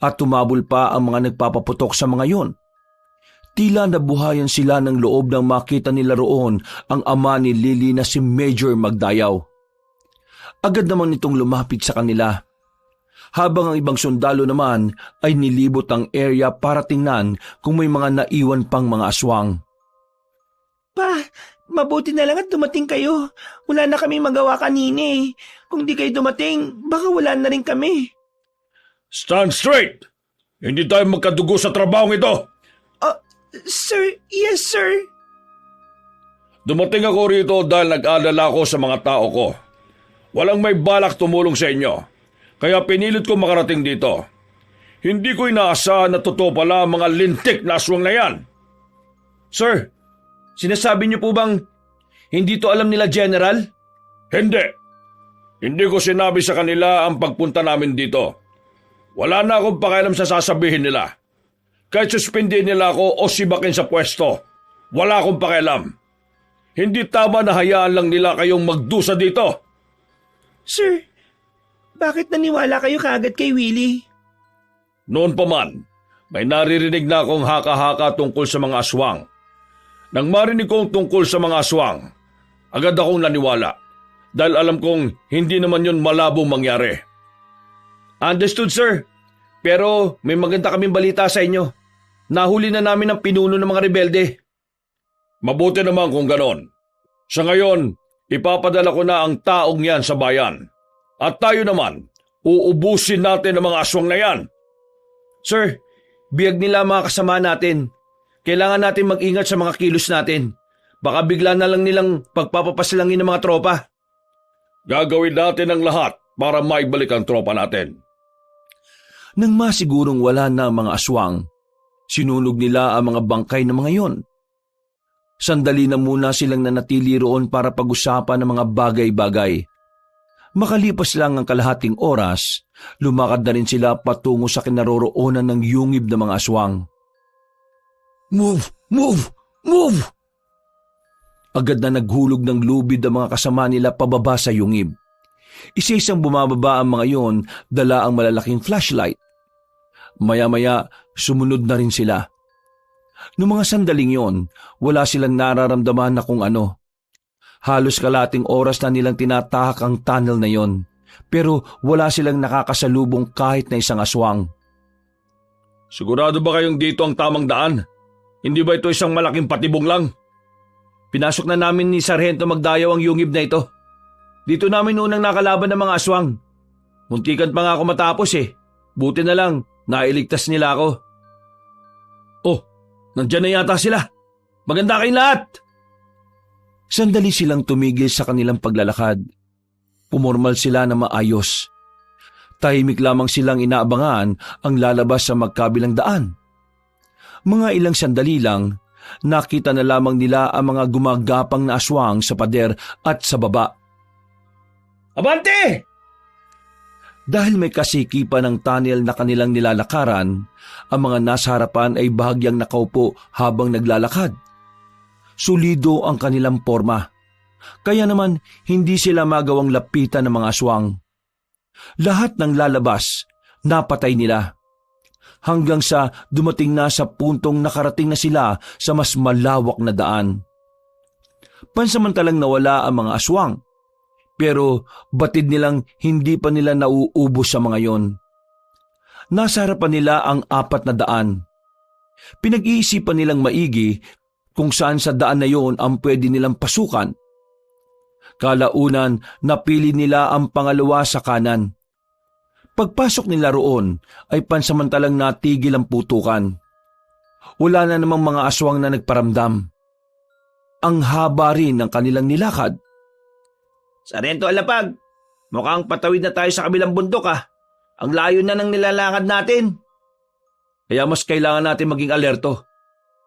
at tumabol pa ang mga nagpapaputok sa mga yon. Tila nabuhayan sila ng loob nang makita nila roon ang ama ni Lily na si Major Magdayaw. Agad naman itong lumapit sa kanila. Habang ang ibang sundalo naman ay nilibot ang area para tingnan kung may mga naiwan pang mga aswang. Pa, mabuti na lang at dumating kayo. Wala na kami magawa kanina Kung di kayo dumating, baka wala na rin kami. Stand straight! Hindi tayo magkadugo sa trabahong ito. Sir, yes sir. Dumating ako rito dahil nag-alala ako sa mga tao ko. Walang may balak tumulong sa inyo, kaya pinilit ko makarating dito. Hindi ko inaasahan na totoo pala ang mga lintik na aswang na yan. Sir, sinasabi niyo po bang hindi to alam nila General? Hindi. Hindi ko sinabi sa kanila ang pagpunta namin dito. Wala na akong pakialam sa sasabihin nila. Kahit suspendin nila ako o sibakin sa pwesto, wala akong pakialam. Hindi tama na hayaan lang nila kayong magdusa dito. Sir, bakit naniwala kayo kaagad kay Willie? Noon pa man, may naririnig na akong haka-haka tungkol sa mga aswang. Nang marinig ko ang tungkol sa mga aswang, agad akong naniwala dahil alam kong hindi naman yun malabong mangyari. Understood, sir. Pero may maganda kaming balita sa inyo. Nahuli na namin ang pinuno ng mga rebelde. Mabuti naman kung ganon. Sa ngayon, ipapadala ko na ang taong yan sa bayan. At tayo naman, uubusin natin ang mga aswang na yan. Sir, biyag nila ang mga kasama natin. Kailangan natin mag-ingat sa mga kilos natin. Baka bigla na lang nilang pagpapapasilangin ng mga tropa. Gagawin natin ang lahat para maibalik ang tropa natin. Nang masigurong wala na ang mga aswang, sinunog nila ang mga bangkay ng mga yon. Sandali na muna silang nanatili roon para pag-usapan ng mga bagay-bagay. Makalipas lang ang kalahating oras, lumakad na rin sila patungo sa kinaroroonan ng yungib ng mga aswang. "Move! Move! Move!" Agad na naghulog ng lubid ang mga kasama nila pababa sa yungib. Isa-isang bumababa ang mga yon, dala ang malalaking flashlight. Maya-maya, sumunod na rin sila. Noong mga sandaling yon, wala silang nararamdaman na kung ano. Halos kalating oras na nilang tinatahak ang tunnel na yon, pero wala silang nakakasalubong kahit na isang aswang. Sigurado ba kayong dito ang tamang daan? Hindi ba ito isang malaking patibong lang? Pinasok na namin ni Sargento Magdayaw ang yungib na ito. Dito namin unang nakalaban ng mga aswang. Muntikan pa nga ako matapos eh. Buti na lang, nailigtas nila ako. Oh, nandyan na yata sila. Maganda kayong lahat! Sandali silang tumigil sa kanilang paglalakad. Pumormal sila na maayos. Tahimik lamang silang inaabangan ang lalabas sa magkabilang daan. Mga ilang sandali lang, nakita na lamang nila ang mga gumagapang na aswang sa pader at sa baba. Abante! Dahil may kasikipan ng tunnel na kanilang nilalakaran, ang mga nasa harapan ay bahagyang nakaupo habang naglalakad. Sulido ang kanilang porma, kaya naman hindi sila magawang lapitan ng mga aswang. Lahat ng lalabas, napatay nila. Hanggang sa dumating na sa puntong nakarating na sila sa mas malawak na daan. Pansamantalang nawala ang mga aswang, pero batid nilang hindi pa nila nauubos sa mga yon. Nasa harapan nila ang 4 na daan. Pinag-iisipan nilang maigi kung saan sa daan na yon ang pwede nilang pasukan. Kalaunan, napili nila ang pangalawa sa kanan. Pagpasok nila roon ay pansamantalang natigil ang putukan. Wala na namang mga aswang na nagparamdam. Ang haba rin ng kanilang nilakad. Sargento Alapag, mukhang patawid na tayo sa kabilang bundok ah. Ang layo na ng nilalakad natin. Kaya mas kailangan natin maging alerto.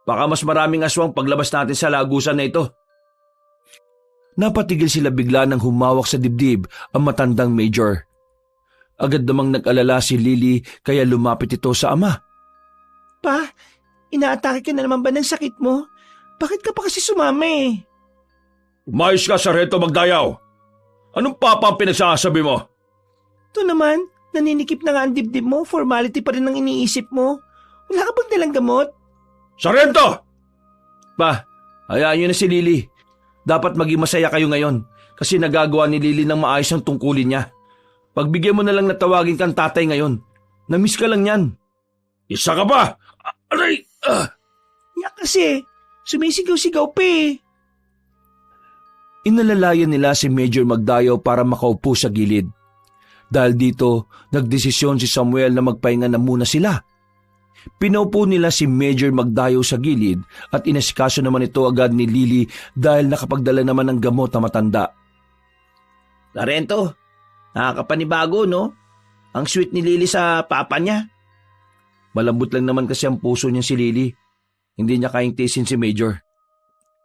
Baka mas maraming aswang paglabas natin sa lagusan na ito. Napatigil sila bigla nang humawak sa dibdib ang matandang major. Agad namang nag-alala si Lily kaya lumapit ito sa ama. Pa, inaatake ka na naman ba ng sakit mo? Bakit ka pa kasi sumama eh? Umayos ka, Sargento Magdayaw. Anong papa ang pinagsasabi mo? Ito naman, naninikip na nga ang dibdib mo, formality pa rin ang iniisip mo. Wala ka bang dalang gamot? Sargento! Pa, hayaan nyo na si Lily. Dapat maging masaya kayo ngayon kasi nagagawa ni Lily ng maayos ang tungkulin niya. Pagbigyan mo na lang na tawagin kang tatay ngayon. Namiss ka lang yan. Isa ka ba? Aray! Yak kasi, sumisigaw-sigaw pa eh. Inalalayan nila si Major Magdayaw para makaupo sa gilid. Dahil dito, nagdesisyon si Samuel na magpahinga na muna sila. Pinaupo nila si Major Magdayaw sa gilid at inasikaso naman ito agad ni Lily dahil nakapagdala naman ng gamot na matanda. Sargento, nakakapanibago no? Ang sweet ni Lily sa papa niya. Malambot lang naman kasi ang puso niya si Lily. Hindi niya kayang tiisin si Major.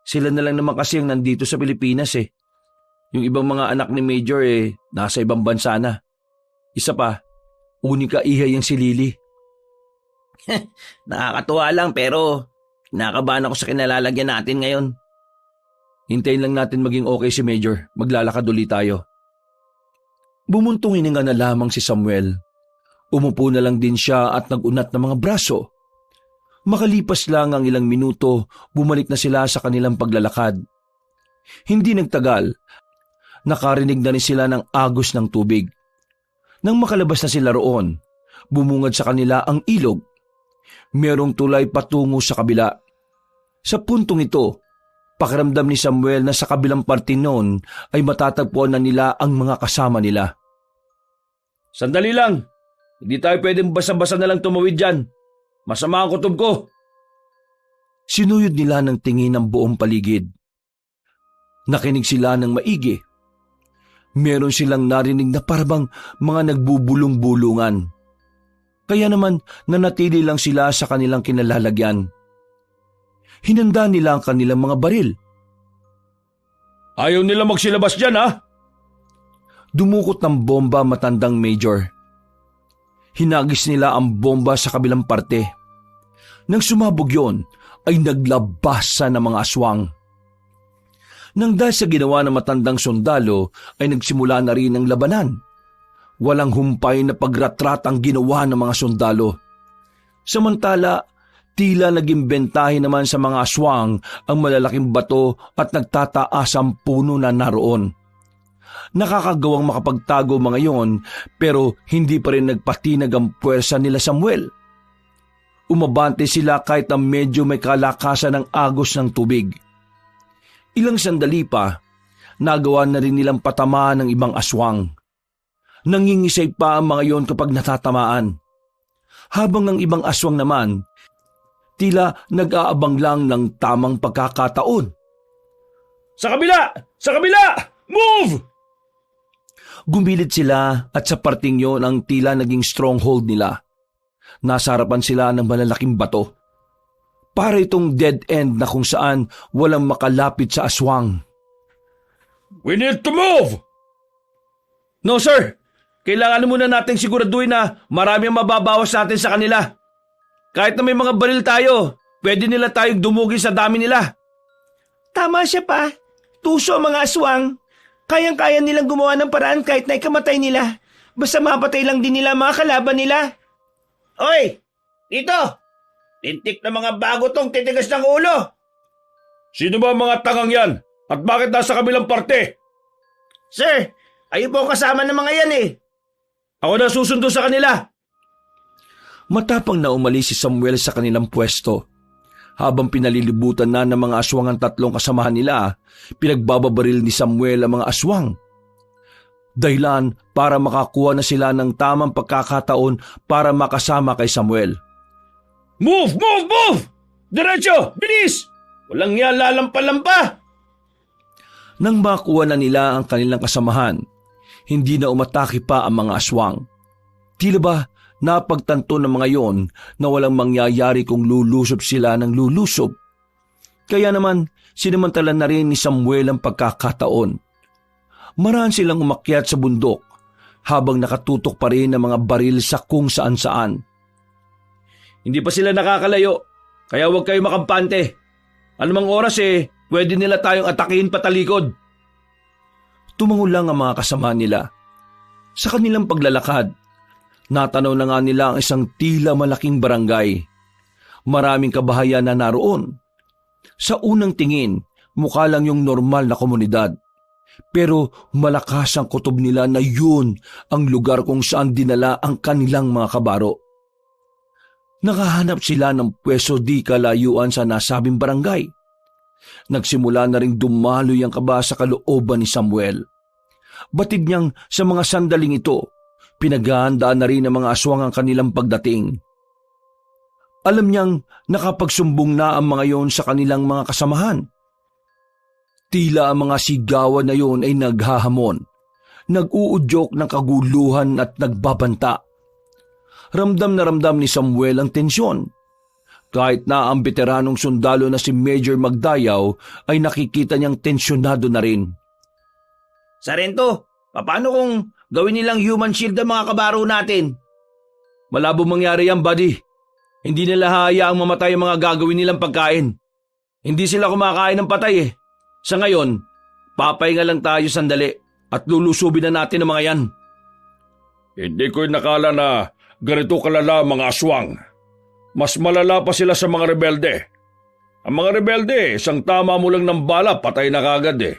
Sila na lang naman kasi ang nandito sa Pilipinas eh. Yung ibang mga anak ni Major nasa ibang bansa na. Isa pa, unika ihay ang si Lily. Nakakatuwa lang pero nakabahan ako sa kinalalagyan natin ngayon. Hintayin lang natin maging okay si Major. Maglalakad ulit tayo. Bumuntong hininga na lamang si Samuel. Umupo na lang din siya at nagunat ng mga braso. Makalipas lang ang ilang minuto, bumalik na sila sa kanilang paglalakad. Hindi nagtagal, nakarinig na rin sila ng agos ng tubig. Nang makalabas na sila roon, bumungad sa kanila ang ilog. Merong tulay patungo sa kabila. Sa puntong ito, pakiramdam ni Samuel na sa kabilang parte noon ay matatagpuan na nila ang mga kasama nila. Sandali lang. Hindi tayo pwedeng basa-basa na lang tumawid dyan. Masama ang kutob ko. Sinuyod nila ng tingin ang buong paligid. Nakinig sila ng maigi. Meron silang narinig na parabang mga nagbubulong-bulungan. Kaya naman nanatili lang sila sa kanilang kinalalagyan. Hinanda nila ang kanilang mga baril. Ayaw nila magsilabas dyan, ha? Dumukot ng bomba matandang major. Hinagis nila ang bomba sa kabilang parte. Nang sumabog yon, ay naglabasan ng mga aswang. Nang dahil sa ginawa ng matandang sundalo, ay nagsimula na rin ang labanan. Walang humpay na pagratrat ang ginawa ng mga sundalo. Samantala, tila naging bentahe naman sa mga aswang ang malalaking bato at nagtataas ang puno na naroon. Nakakagawang makapagtago mga yon, pero hindi pa rin nagpatinag ang puwersa nila Samuel. Umabante sila kahit na medyo may kalakasan ng agos ng tubig. Ilang sandali pa, nagawa na rin nilang patamaan ng ibang aswang. Nangingisay pa ang mga yon kapag natatamaan. Habang ng ibang aswang naman, tila nag-aabang lang ng tamang pagkakataon. Sa kabila! Sa kabila! Move! Gumilid sila at sa parting yon ang tila naging stronghold nila. Nasa harapan sila ng malalaking bato. Para itong dead end na kung saan walang makalapit sa aswang. We need to move! No, sir. Kailangan muna nating siguraduhin na marami ang mababawas natin sa kanila. Kahit na may mga baril tayo, pwede nila tayong dumugi sa dami nila. Tama siya pa. Tuso ang mga aswang. Kayang-kaya nilang gumawa ng paraan kahit na ikamatay nila. Basta mapatay lang din nila mga kalaban nila. Oy! Dito! Tintik na mga bago tong titigas ng ulo. Sino ba ang mga tangang yan? At bakit nasa kabilang parte? Sir, ayun po ang kasama ng mga yan eh. Ako na susundo sa kanila. Matapang na umalis si Samuel sa kanilang pwesto. Habang pinalilibutan na ng mga aswang ang tatlong kasamahan nila, pinagbababaril ni Samuel ang mga aswang. Dahilan para makakuha na sila ng tamang pagkakataon para makasama kay Samuel. Move! Move! Move! Diretso! Bilis! Walang yan lalampa-lampa! Nang makuha na nila ang kanilang kasamahan, hindi na umatake pa ang mga aswang. Tila ba napagtanto ng mga yon na walang mangyayari kung lulusob sila ng lulusob. Kaya naman sinamantala na rin ni Samuel ang pagkakataon. Maraan silang umakyat sa bundok habang nakatutok pa rin ang mga baril sa kung saan-saan. Hindi pa sila nakakalayo, kaya huwag kayo makampante. Anumang oras pwede nila tayong atakihin patalikod. Tumango lang ang mga kasama nila. Sa kanilang paglalakad, natanaw na nga nila ang isang tila malaking barangay. Maraming kabahayan na naroon. Sa unang tingin, mukha lang yung normal na komunidad. Pero malakas ang kutob nila na yun ang lugar kung saan dinala ang kanilang mga kabaro. Nakahanap sila ng pwesto di kalayuan sa nasabing barangay. Nagsimula na ring dumaloy ang kaba sa kalooban ni Samuel. Batid niyang sa mga sandaling ito, pinaghahandaan na rin ng mga aswang ang kanilang pagdating. Alam niyang nakapagsumbong na ang mga yon sa kanilang mga kasamahan. Tila ang mga sigawan na yon ay naghahamon, nag-uudyok ng kaguluhan at nagbabanta. Ramdam na ramdam ni Samuel ang tensyon. Kahit na ang veteranong sundalo na si Major Magdayaw ay nakikita niyang tensyonado na rin. Sarento, paano kung gawin nilang human shield ang mga kabaro natin? Malabo mangyari yan, buddy. Hindi nila hayaang mamatay ang mga gagawin nilang pagkain. Hindi sila kumakain ng patay Sa ngayon, papahinga lang tayo sandali at lulusubin na natin ang mga yan. Hindi ko nakala na ganito kalala mga aswang. mas malala pa sila sa mga rebelde. Ang mga rebelde, isang tama mo lang ng bala, patay na kagad eh.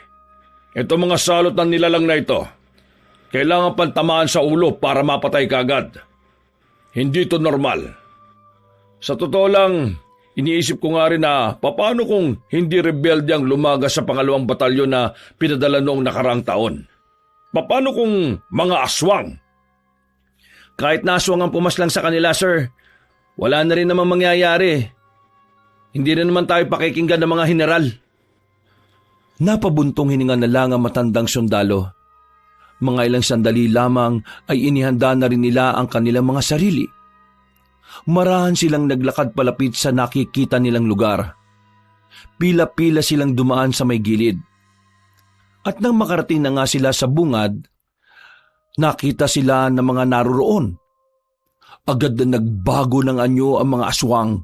Ito mga salot ng nilalang na ito, kailangan pantamaan sa ulo para mapatay kagad. Hindi to normal. Sa totoo lang, iniisip ko nga rin na paano kung hindi rebelde ang lumaga sa pangalawang batalyon na pinadala noong nakaraang taon? Paano kung mga aswang? Kahit na aswang ang pumaslang sa kanila, sir, wala na rin namang mangyayari. Hindi rin naman tayo pakikinggan ng mga general. Napabuntong hininga na lang ang matandang sundalo. Mga ilang sandali lamang ay inihanda na rin nila ang kanilang mga sarili. Marahan silang naglakad palapit sa nakikita nilang lugar. Pila-pila silang dumaan sa may gilid. At nang makarating na nga sila sa bungad, nakita sila ng mga naroroon. Agad na nagbago ng anyo ang mga aswang.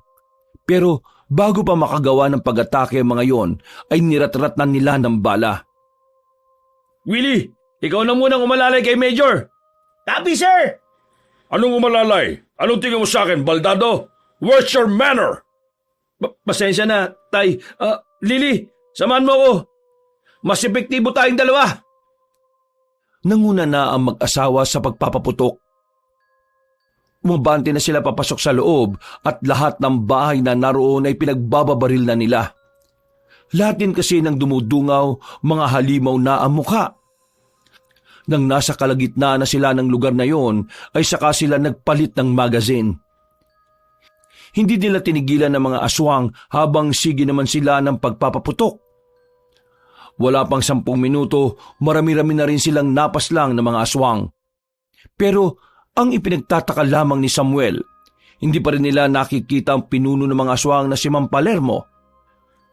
Pero bago pa makagawa ng pag-atake ang mga yon, ay niratratnan nila ng bala. Willie, ikaw na munang umalalay kay Major. Copy, sir! Anong umalalay? Anong tingin mo sa akin, baldado? Where's your manner? Pasensya na, Tay. Lily, samahan mo ako. Mas epektibo tayong dalawa. Nanguna na ang mag-asawa sa pagpapaputok. Umabante na sila papasok sa loob at lahat ng bahay na naroon ay pinagbababaril na nila. Lahat din kasi ng dumudungaw, mga halimaw na ang mukha. Nang nasa kalagitnaan na sila ng lugar na yon, ay saka sila nagpalit ng magazine. Hindi nila tinigilan ng mga aswang habang sige naman sila ng pagpapaputok. Wala pang 10 minuto, marami-rami na rin silang napaslang ng mga aswang. Pero ang ipinagtataka lamang ni Samuel, hindi pa rin nila nakikita ang pinuno ng mga aswang na si Mang Palermo.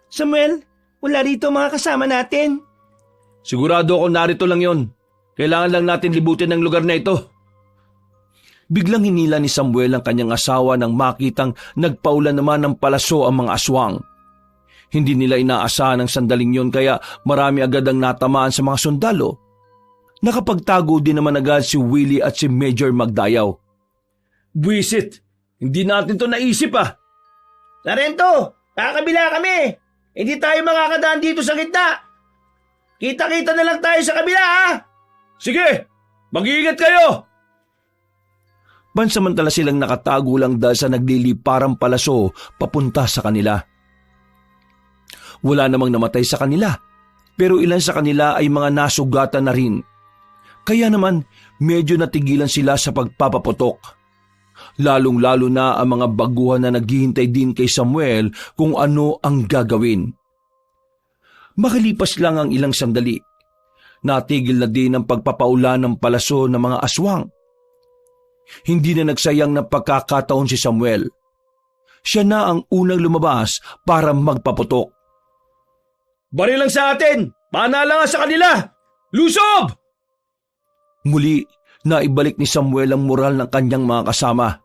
Samuel, wala rito mga kasama natin. Sigurado ako narito lang yon. Kailangan lang natin libutin ang lugar na ito. Biglang hinila ni Samuel ang kanyang asawa nang makitang nagpaulan naman ng palaso ang mga aswang. Hindi nila inaasahan ang sandaling yon kaya marami agad ang natamaan sa mga sundalo. Nakapagtago din naman agad si Willie at si Major Magdayaw. Buisit, hindi natin to naisip ah. Sarento, kakabila kami. Hindi tayo makakadaan dito sa gitna. Kita-kita na lang tayo sa kabila, ha? Sige, mag-iingat kayo. Pansamantala silang nakatago lang dahil sa nagliliparang palaso papunta sa kanila. Wala namang namatay sa kanila, pero ilan sa kanila ay mga nasugatan na rin. Kaya naman medyo natigilan sila sa pagpapaputok. Lalong-lalo na ang mga baguhan na naghihintay din kay Samuel kung ano ang gagawin. Makalipas lang ang ilang sandali, natigil na din ang pagpapaulan ng palaso ng mga aswang. Hindi na nagsayang na pagkakataon si Samuel. Siya na ang unang lumabas para magpaputok. Bari lang sa atin! Panala nga sa kanila! Lusob! Muli, naibalik ni Samuel ang moral ng kanyang mga kasama.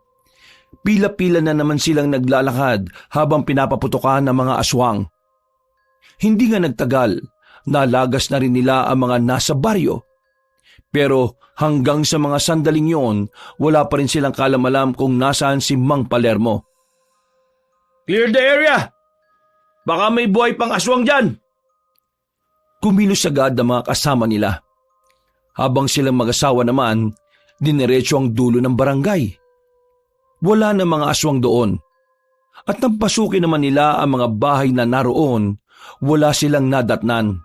Pila-pila na naman silang naglalakad habang pinapaputokan ng mga aswang. Hindi nga nagtagal, nalagas na rin nila ang mga nasa baryo. Pero hanggang sa mga sandaling yon, wala pa rin silang kalamalam kung nasaan si Mang Palermo. Clear the area! Baka may buhay pang aswang dyan! Kumilos agad ang mga kasama nila. Habang silang mag-asawa naman, diniretso ang dulo ng barangay. Wala na mga aswang doon. At nang pasukin naman nila ang mga bahay na naroon, wala silang nadatnan.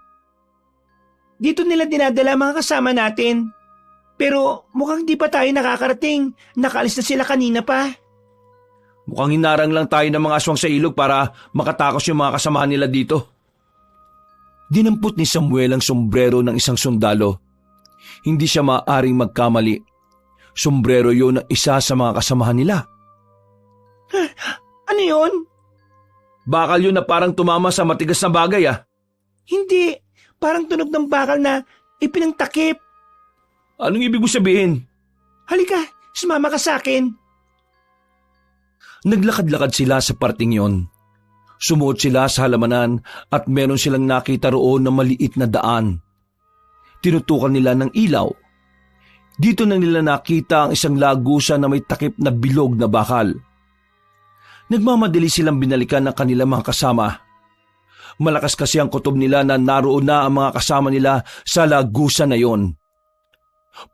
Dito nila dinadala mga kasama natin. Pero mukhang di pa tayo nakakarating. Nakaalis na sila kanina pa. Mukhang hinarang lang tayo ng mga aswang sa ilog para makatakos yung mga kasamahan nila dito. Dinampot ni Samuel ang sombrero ng isang sundalo. Hindi siya maaaring magkamali. Sombrero yun ng isa sa mga kasamahan nila. Ano yun? Bakal yun na parang tumama sa matigas na bagay ah. Hindi. Parang tunog ng bakal na ipinangtakip. Anong ibig mo sabihin? Halika, sumama ka sa akin. Naglakad-lakad sila sa parting yon. Sumuot sila sa halamanan at meron silang nakita roon na maliit na daan. Tinutukan nila ng ilaw. Dito na nila nakita ang isang lagusan na may takip na bilog na bakal. Nagmamadali silang binalikan ng kanilang mga kasama. Malakas kasi ang kutob nila na naroon na ang mga kasama nila sa lagusan na yon.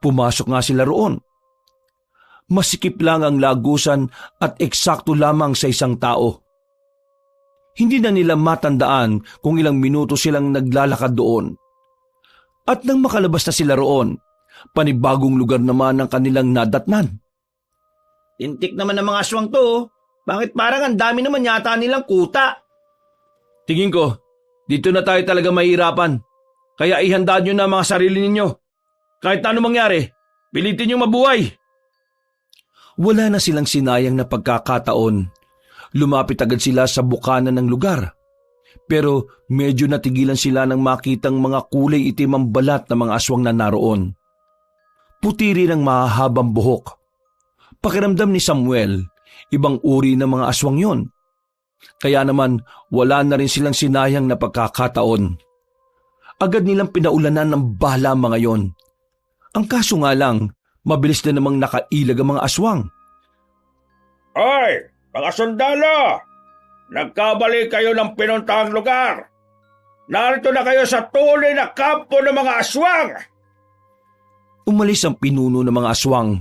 Pumasok nga sila roon. Masikip lang ang lagusan at eksakto lamang sa isang tao. Hindi na nila matandaan kung ilang minuto silang naglalakad doon. At nang makalabas na sila roon, panibagong lugar naman ang kanilang nadatnan. Tintik naman ng mga aswang to. Oh. Bakit parang ang dami naman yata nilang kuta? Tingin ko, dito na tayo talaga mahihirapan. Kaya ihandaan nyo na ang mga sarili ninyo. Kahit ano mangyari, pilitin nyo mabuhay. Wala na silang sinayang na pagkakataon. Lumapit agad sila sa bukana ng lugar. Pero medyo natigilan sila nang makitang mga kulay itim ang balat ng mga aswang na naroon. Puti rin ang mahahabang buhok. Pakiramdam ni Samuel, ibang uri ng mga aswang yon. Kaya naman wala na rin silang sinayang na pagkakataon. Agad nilang pinaulanan ng bala ang mga yon. Ang kaso nga lang, mabilis na namang nakailag ang mga aswang. Hoy, mga sundalo! Nagkabali kayo ng pinuntahang lugar. Narito na kayo sa tunay na kampo ng mga aswang. Umalis ang pinuno ng mga aswang.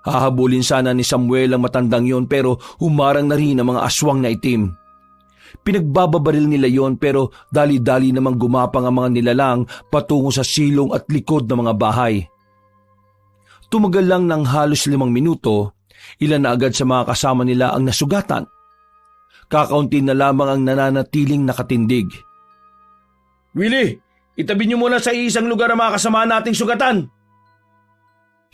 Hahabulin sana ni Samuel ang matandang yon pero humarang na rin ang mga aswang na itim. Pinagbababaril nila yon pero dali-dali namang gumapang ang mga nilalang patungo sa silong at likod ng mga bahay. Tumagal lang ng halos 5 minuto, ilan na agad sa mga kasama nila ang nasugatan. Kakaunti na lamang ang nananatiling nakatindig. Willie, itabi nyo muna sa isang lugar ang mga kasama nating sugatan.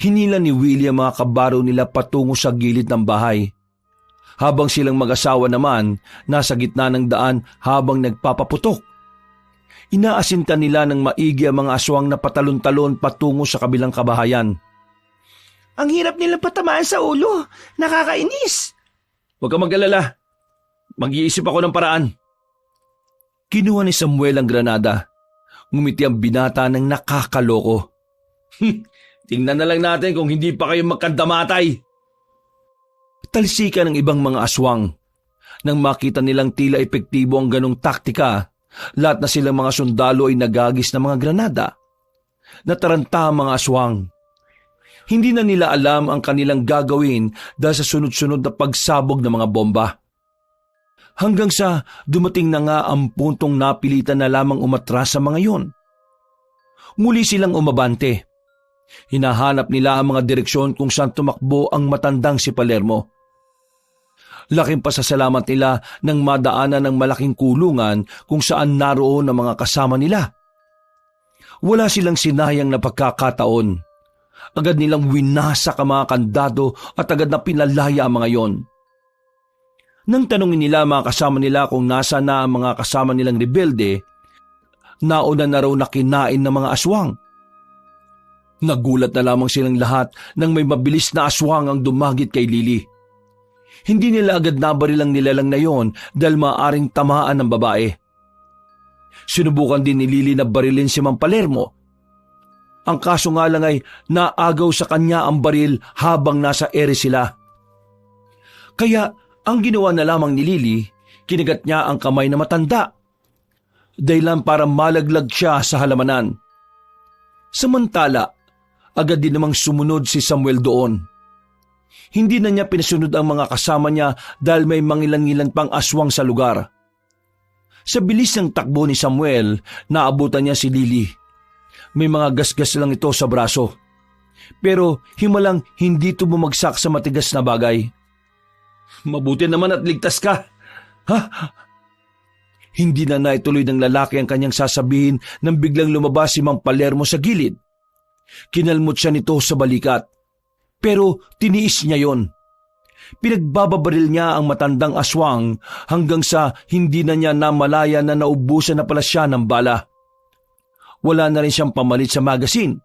Hinila ni Willie ang mga kabaro nila patungo sa gilid ng bahay. Habang silang mag-asawa naman, nasa gitna ng daan habang nagpapaputok. Inaasintan nila ng maigi ang mga aswang na patalon-talon patungo sa kabilang kabahayan. Ang hirap nilang patamaan sa ulo. Nakakainis. Huwag kang mag-alala. Mag-iisip ako ng paraan. Kinuha ni Samuel ang granada. Ngumiti ang binata ng nakakaloko. Tingnan na lang natin kung hindi pa kayo magkandamatay. Talsikan ng ibang mga aswang. Nang makita nilang tila epektibo ang ganong taktika, lahat na silang mga sundalo ay nagagis ng mga granada. Nataranta ang mga aswang. Hindi na nila alam ang kanilang gagawin dahil sa sunod-sunod na pagsabog ng mga bomba. Hanggang sa dumating na nga ang puntong napilitan na lamang umatras sa mga yon. Muli silang umabante. Hinahanap nila ang mga direksyon kung saan tumakbo ang matandang si Palermo. Laking pasasalamat nila nang madaanan ng malaking kulungan kung saan naroon ang mga kasama nila. Wala silang sinayang na pagkakataon. Agad nilang winasak ang mga kandado at agad na pinalaya ang mga yon. Nang tanungin nila mga kasama nila kung nasa na ang mga kasama nilang rebelde, nauna na raw na kinain ng mga aswang. Nagulat na lamang silang lahat nang may mabilis na aswang ang dumagit kay Lily. Hindi nila agad nabaril ang nilalang na yon dahil maaaring tamaan ng babae. Sinubukan din ni Lily na barilin si Mang Palermo. Ang kaso nga lang ay naagaw sa kanya ang baril habang nasa ere sila. Kaya ang ginawa na lamang ni Lily, kinagat niya ang kamay na matanda. Dahilan para malaglag siya sa halamanan. Samantala, agad din namang sumunod si Samuel doon. Hindi na niya pinasunod ang mga kasama niya dahil may mangilan-ngilan pang aswang sa lugar. Sa bilis ng takbo ni Samuel, naabutan niya si Lily. May mga gasgas lang ito sa braso. Pero himalang hindi ito bumagsak sa matigas na bagay. Mabuti naman at ligtas ka. Ha? Hindi na naituloy ng lalaki ang kanyang sasabihin nang biglang lumabas si Mang Palermo sa gilid. Kinalmot siya nito sa balikat. Pero tiniis niya yon. Pinagbababaril niya ang matandang aswang hanggang sa hindi na niya namalaya na naubusan na pala siya ng bala. Wala na rin siyang pamalit sa magasin.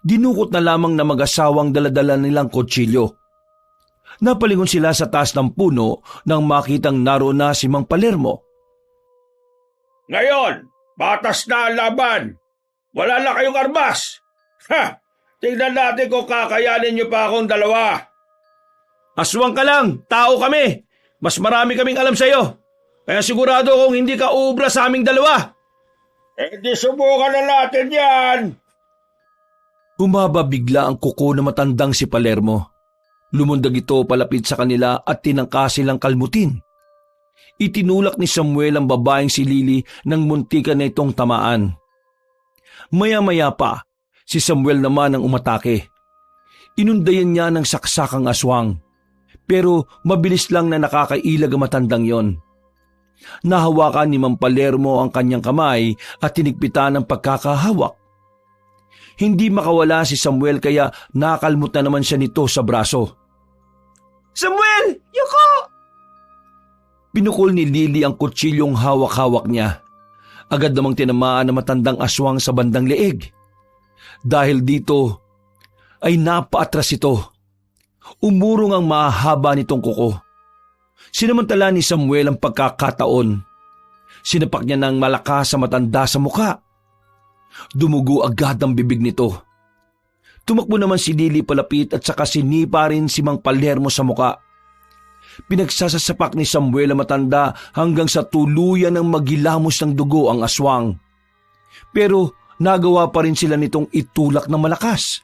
Dinukot na lamang na mag-asawang daladala nilang kutsilyo. Napalingon sila sa taas ng puno nang makitang naroon na si Mang Palermo. Ngayon, batas na ang laban. Wala na kayong armas. Ha! Tingnan natin kung kakayanin niyo pa akong dalawa. Aswang ka lang, tao kami. Mas marami kaming alam sa'yo. Kaya sigurado kung hindi ka uubra sa aming dalawa. Di subukan na natin yan. Humaba bigla ang kuko na matandang si Palermo. Lumundag ito palapit sa kanila at tinangka silang kalmutin. Itinulak ni Samuel ang babaeng si Lily nang muntikan na itong tamaan. Maya-maya pa, si Samuel naman ang umatake. Inundayan niya ng saksakang aswang. Pero mabilis lang na nakakailag ang matandang yon. Nahawakan ni Mang Palermo ang kanyang kamay at tinigpitan ng pagkakahawak. Hindi makawala si Samuel kaya nakalmot na naman siya nito sa braso. Samuel! Yuko! Pinukol ni Lily ang kutsilyong hawak-hawak niya. Agad namang tinamaan ng matandang aswang sa bandang leeg. Dahil dito ay napaatras ito. Umurong ang mahaba nitong kuko. Sinamantala ni Samuel ang pagkakataon. Sinapak niya ng malakas sa matanda sa muka. Dumugo agad ang bibig nito. Tumakbo naman si Lily palapit at saka sinipa rin si Mang Palermo sa muka. Pinagsasasapak ni Samuel ang matanda hanggang sa tuluyan ng magilamos ng dugo ang aswang. Pero nagawa pa rin sila nitong itulak ng malakas.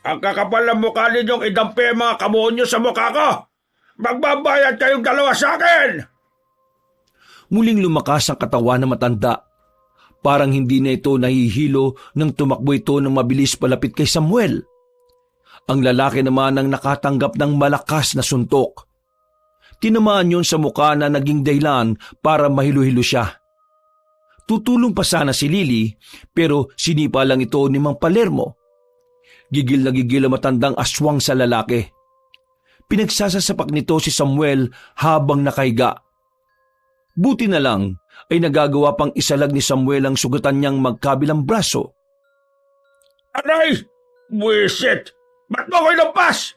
Ang kakapal ng mukha ninyong idampi ang mga kamonyo sa mukha ko. Magbabayad kayong dalawa sa akin! Muling lumakas ang katawan ng matanda. Parang hindi na ito nahihilo nang tumakbo ito ng mabilis palapit kay Samuel. Ang lalaki naman ang nakatanggap ng malakas na suntok. Tinamaan yon sa mukha na naging dahilan para mahilo-hilo siya. Tutulong pa sana si Lily pero sinipa lang ito ni Mang Palermo. Gigil na gigil ang matandang aswang sa lalaki. Pinagsasasapak nito si Samuel habang nakahiga. Buti na lang ay nagagawa pang isalag ni Samuel ang sugatan niyang magkabilang braso. Aray! Buwisit! Ba't mo ko inampas?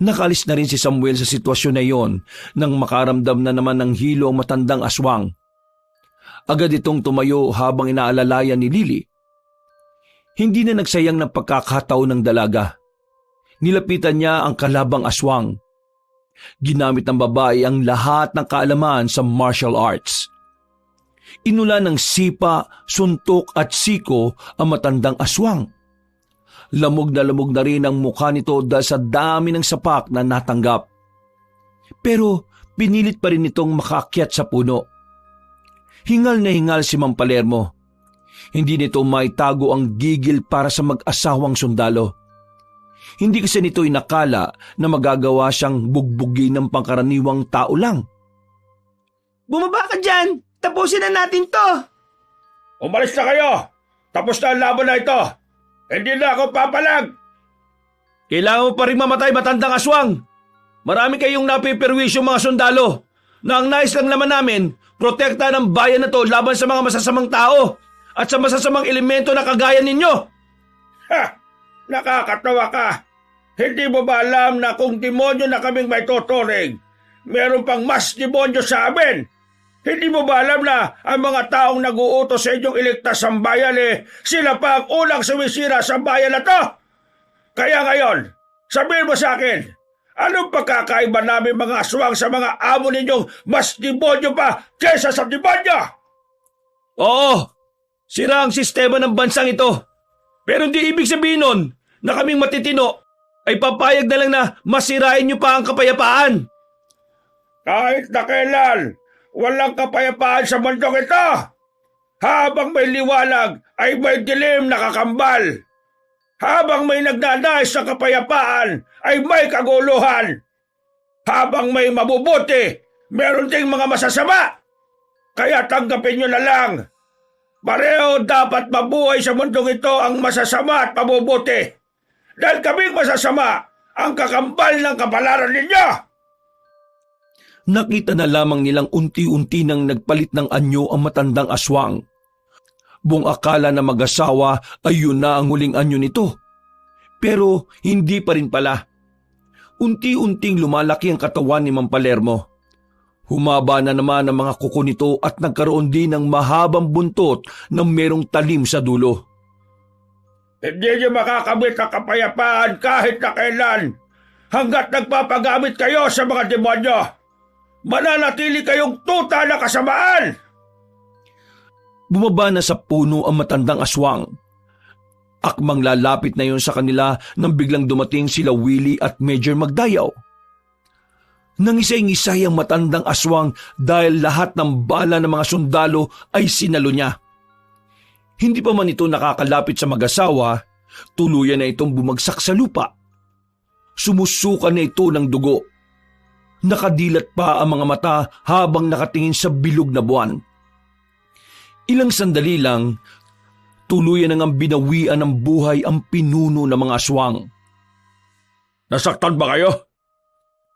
Nakalis na rin si Samuel sa sitwasyon na iyon nang makaramdam na naman ng hilo ang matandang aswang. Agad itong tumayo habang inaalalayan ni Lily. Hindi na nagsayang ng pagkakataon ng dalaga. Nilapitan niya ang kalabang aswang. Ginamit ng babae ang lahat ng kaalaman sa martial arts. Inula ng sipa, suntok at siko ang matandang aswang. Lamog na rin ang mukha nito dahil sa dami ng sapak na natanggap. Pero pinilit pa rin itong makaakyat sa puno. Hingal na hingal si Mang Palermo. Hindi nito maitago ang gigil para sa mag-asawang sundalo. Hindi kasi nito inakala na magagawa siyang bugbugin ng pangkaraniwang tao lang. Bumaba ka dyan! Tapusin na natin to! Umalis na kayo! Tapos na ang laban na ito! Hindi na ako papalag! Kailangan mo pa rin mamatay, matandang aswang. Marami kayong napiperwisyo mga sundalo na ang nais lang naman namin, protekta ng bayan na to laban sa mga masasamang tao at sa masasamang elemento na kagaya ninyo. Ha! Nakakatawa ka! Hindi mo ba alam na kung demonyo na kaming may tuturing, meron pang mas demonyo sa amin? Hindi mo ba alam na ang mga taong nag-uutos sa inyong iligtas ang bayan sila pa ang unang sumisira sa bayan na to? Kaya ngayon, sabihin mo sa akin, anong pagkakaiba namin mga aswang sa mga amo ninyong mas demonyo pa kaysa sa demonyo? Oo, sira ang sistema ng bansang ito. Pero hindi ibig sabihin nun na kaming matitino ay papayag na lang na masirain niyo pa ang kapayapaan. Kahit na kailan, walang kapayapaan sa mundong ito. Habang may liwanag ay may dilim na kakambal. Habang may nagnanais sa kapayapaan ay may kaguluhan. Habang may mabubuti, meron ding mga masasama. Kaya tanggapin nyo na lang. Pareho dapat mabuhay sa mundong ito ang masasama at mabubuti. Dahil kaming masasama ang kakambal ng kapalaran ninyo. Nakita na lamang nilang unti-unti nang nagpalit ng anyo ang matandang aswang. Buong akala na mag-asawa ay yun na ang huling anyo nito. Pero hindi pa rin pala. Unti-unting lumalaki ang katawan ni Mang Palermo. Humaba na naman ang mga kuko nito at nagkaroon din ng mahabang buntot na merong talim sa dulo. Hindi niyo makakamit ang kapayapaan kahit na kailan. hanggat nagpapagamit kayo sa mga demonyo. Mananatili kayong tuta na kasamaan! Bumaba na sa puno ang matandang aswang. Akmang lalapit na yon sa kanila nang biglang dumating sila Willie at Major Magdayaw. Nangisay-ngisay ang matandang aswang dahil lahat ng bala ng mga sundalo ay sinalo niya. Hindi pa man ito nakakalapit sa mag-asawa, tuluyan na itong bumagsak sa lupa. Sumusuka na ito ng dugo. Nakadilat pa ang mga mata habang nakatingin sa bilog na buwan. Ilang sandali lang, tuluyan nang binawian ng buhay ang pinuno ng mga aswang. Nasaktan ba kayo?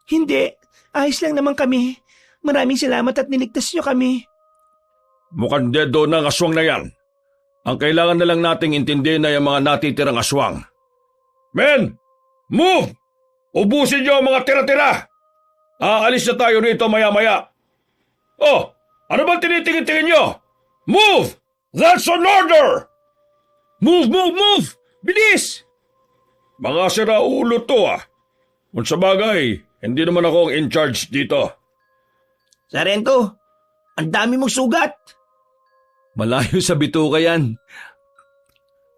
Hindi, ayos lang naman kami. Maraming salamat at niligtas niyo kami. Mukhang dedo ng aswang na yan. Ang kailangan na lang nating intindihin ay ang mga natitirang aswang. Men! Move! Ubusin niyo ang mga tira-tira! Aalis na tayo rito maya-maya. Oh! Ano bang tinitingin-tingin niyo? Move! That's an order! Move, move, move! Bilis! Mga siraulo to ah. Kung sa bagay, hindi naman ako ang in charge dito. Sarento, ang dami mong sugat. Malayo sa bituka yan.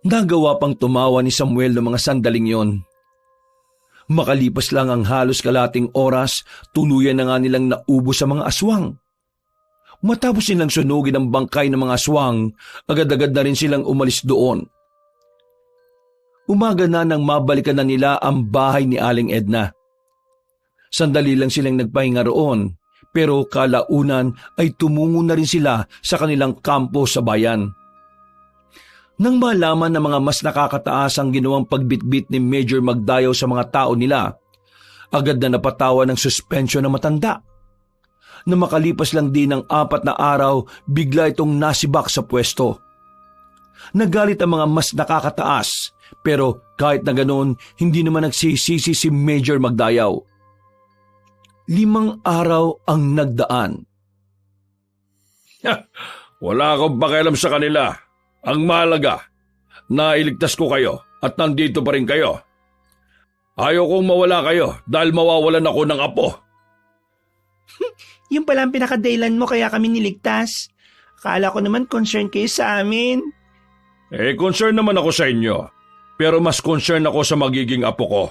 Nagawa pang tumawa ni Samuel ng mga sandaling yon. Makalipas lang ang halos kalating oras, tuluyan na nga nilang naubos sa mga aswang. Matapos nilang sunugin ang bangkay ng mga aswang, agad-agad na rin silang umalis doon. Umaga na nang mabalikan na nila ang bahay ni Aling Edna. Sandali lang silang nagpahinga roon, pero kalaunan ay tumungo na rin sila sa kanilang kampo sa bayan. Nang malaman ng mga mas nakakataas ang ginawang pagbitbit ni Major Magdayaw sa mga tao nila, agad na napatawa ng suspensyon ng matanda. Na makalipas lang din ng 4 na araw, bigla itong nasibak sa pwesto. Nagalit ang mga mas nakakataas, pero kahit na ganoon, hindi naman nagsisisi si Major Magdayaw. 5 araw ang nagdaan. Wala akong pakialam sa kanila. Ang mahalaga, nailigtas ko kayo at nandito pa rin kayo. Ayaw kong mawala kayo dahil mawawalan ako ng apo. Yung pala ang pinakadailan mo kaya kami niligtas. Akala ko naman concern kayo sa amin. Concern naman ako sa inyo. Pero mas concern ako sa magiging apo ko.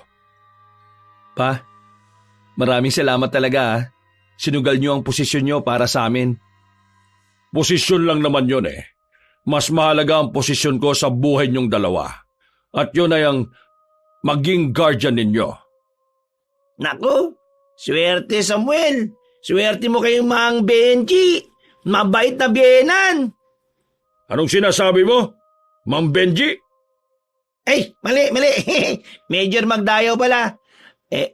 Pa, maraming salamat talaga ha. Sinugal niyo ang posisyon niyo para sa amin. Posisyon lang naman yun eh. Mas mahalaga ang posisyon ko sa buhay niyong dalawa. At yun ay ang maging guardian ninyo. Naku, swerte Samuel. Swerte mo kayong Mang Benji. Mabait na biyenan. Anong sinasabi mo? Ma'am Benji? Ay, mali. Major Magdayaw pala.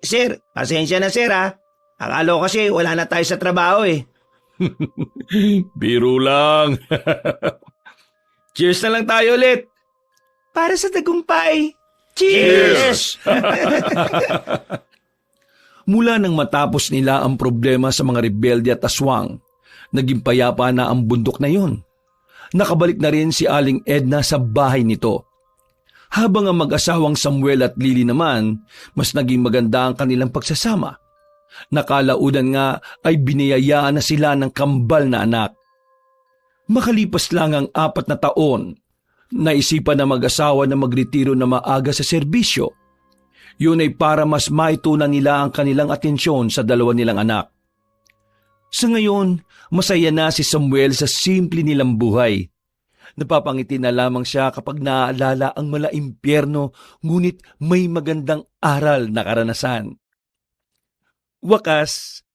Sir, pasensya na sir ha. Akala ko kasi wala na tayo sa trabaho eh. Biro lang. Cheers na lang tayo ulit. Para sa tagumpay. Cheers! Mula nang matapos nila ang problema sa mga rebelde at aswang, naging payapa na ang bundok na yon. Nakabalik na rin si Aling Edna sa bahay nito. Habang ang mag-asawang Samuel at Lily naman, mas naging maganda ang kanilang pagsasama. Nakalaunan nga ay biniyayaan na sila ng kambal na anak. Makalipas lang ang 4 na taon, naisipan na mag-asawa na magretiro na maaga sa serbisyo. Yun ay para mas maitunan nila ang kanilang atensyon sa 2 nilang anak. Sa ngayon, masaya na si Samuel sa simple nilang buhay. Napapangiti na lamang siya kapag naaalala ang mala impyerno, ngunit may magandang aral na karanasan. Wakas,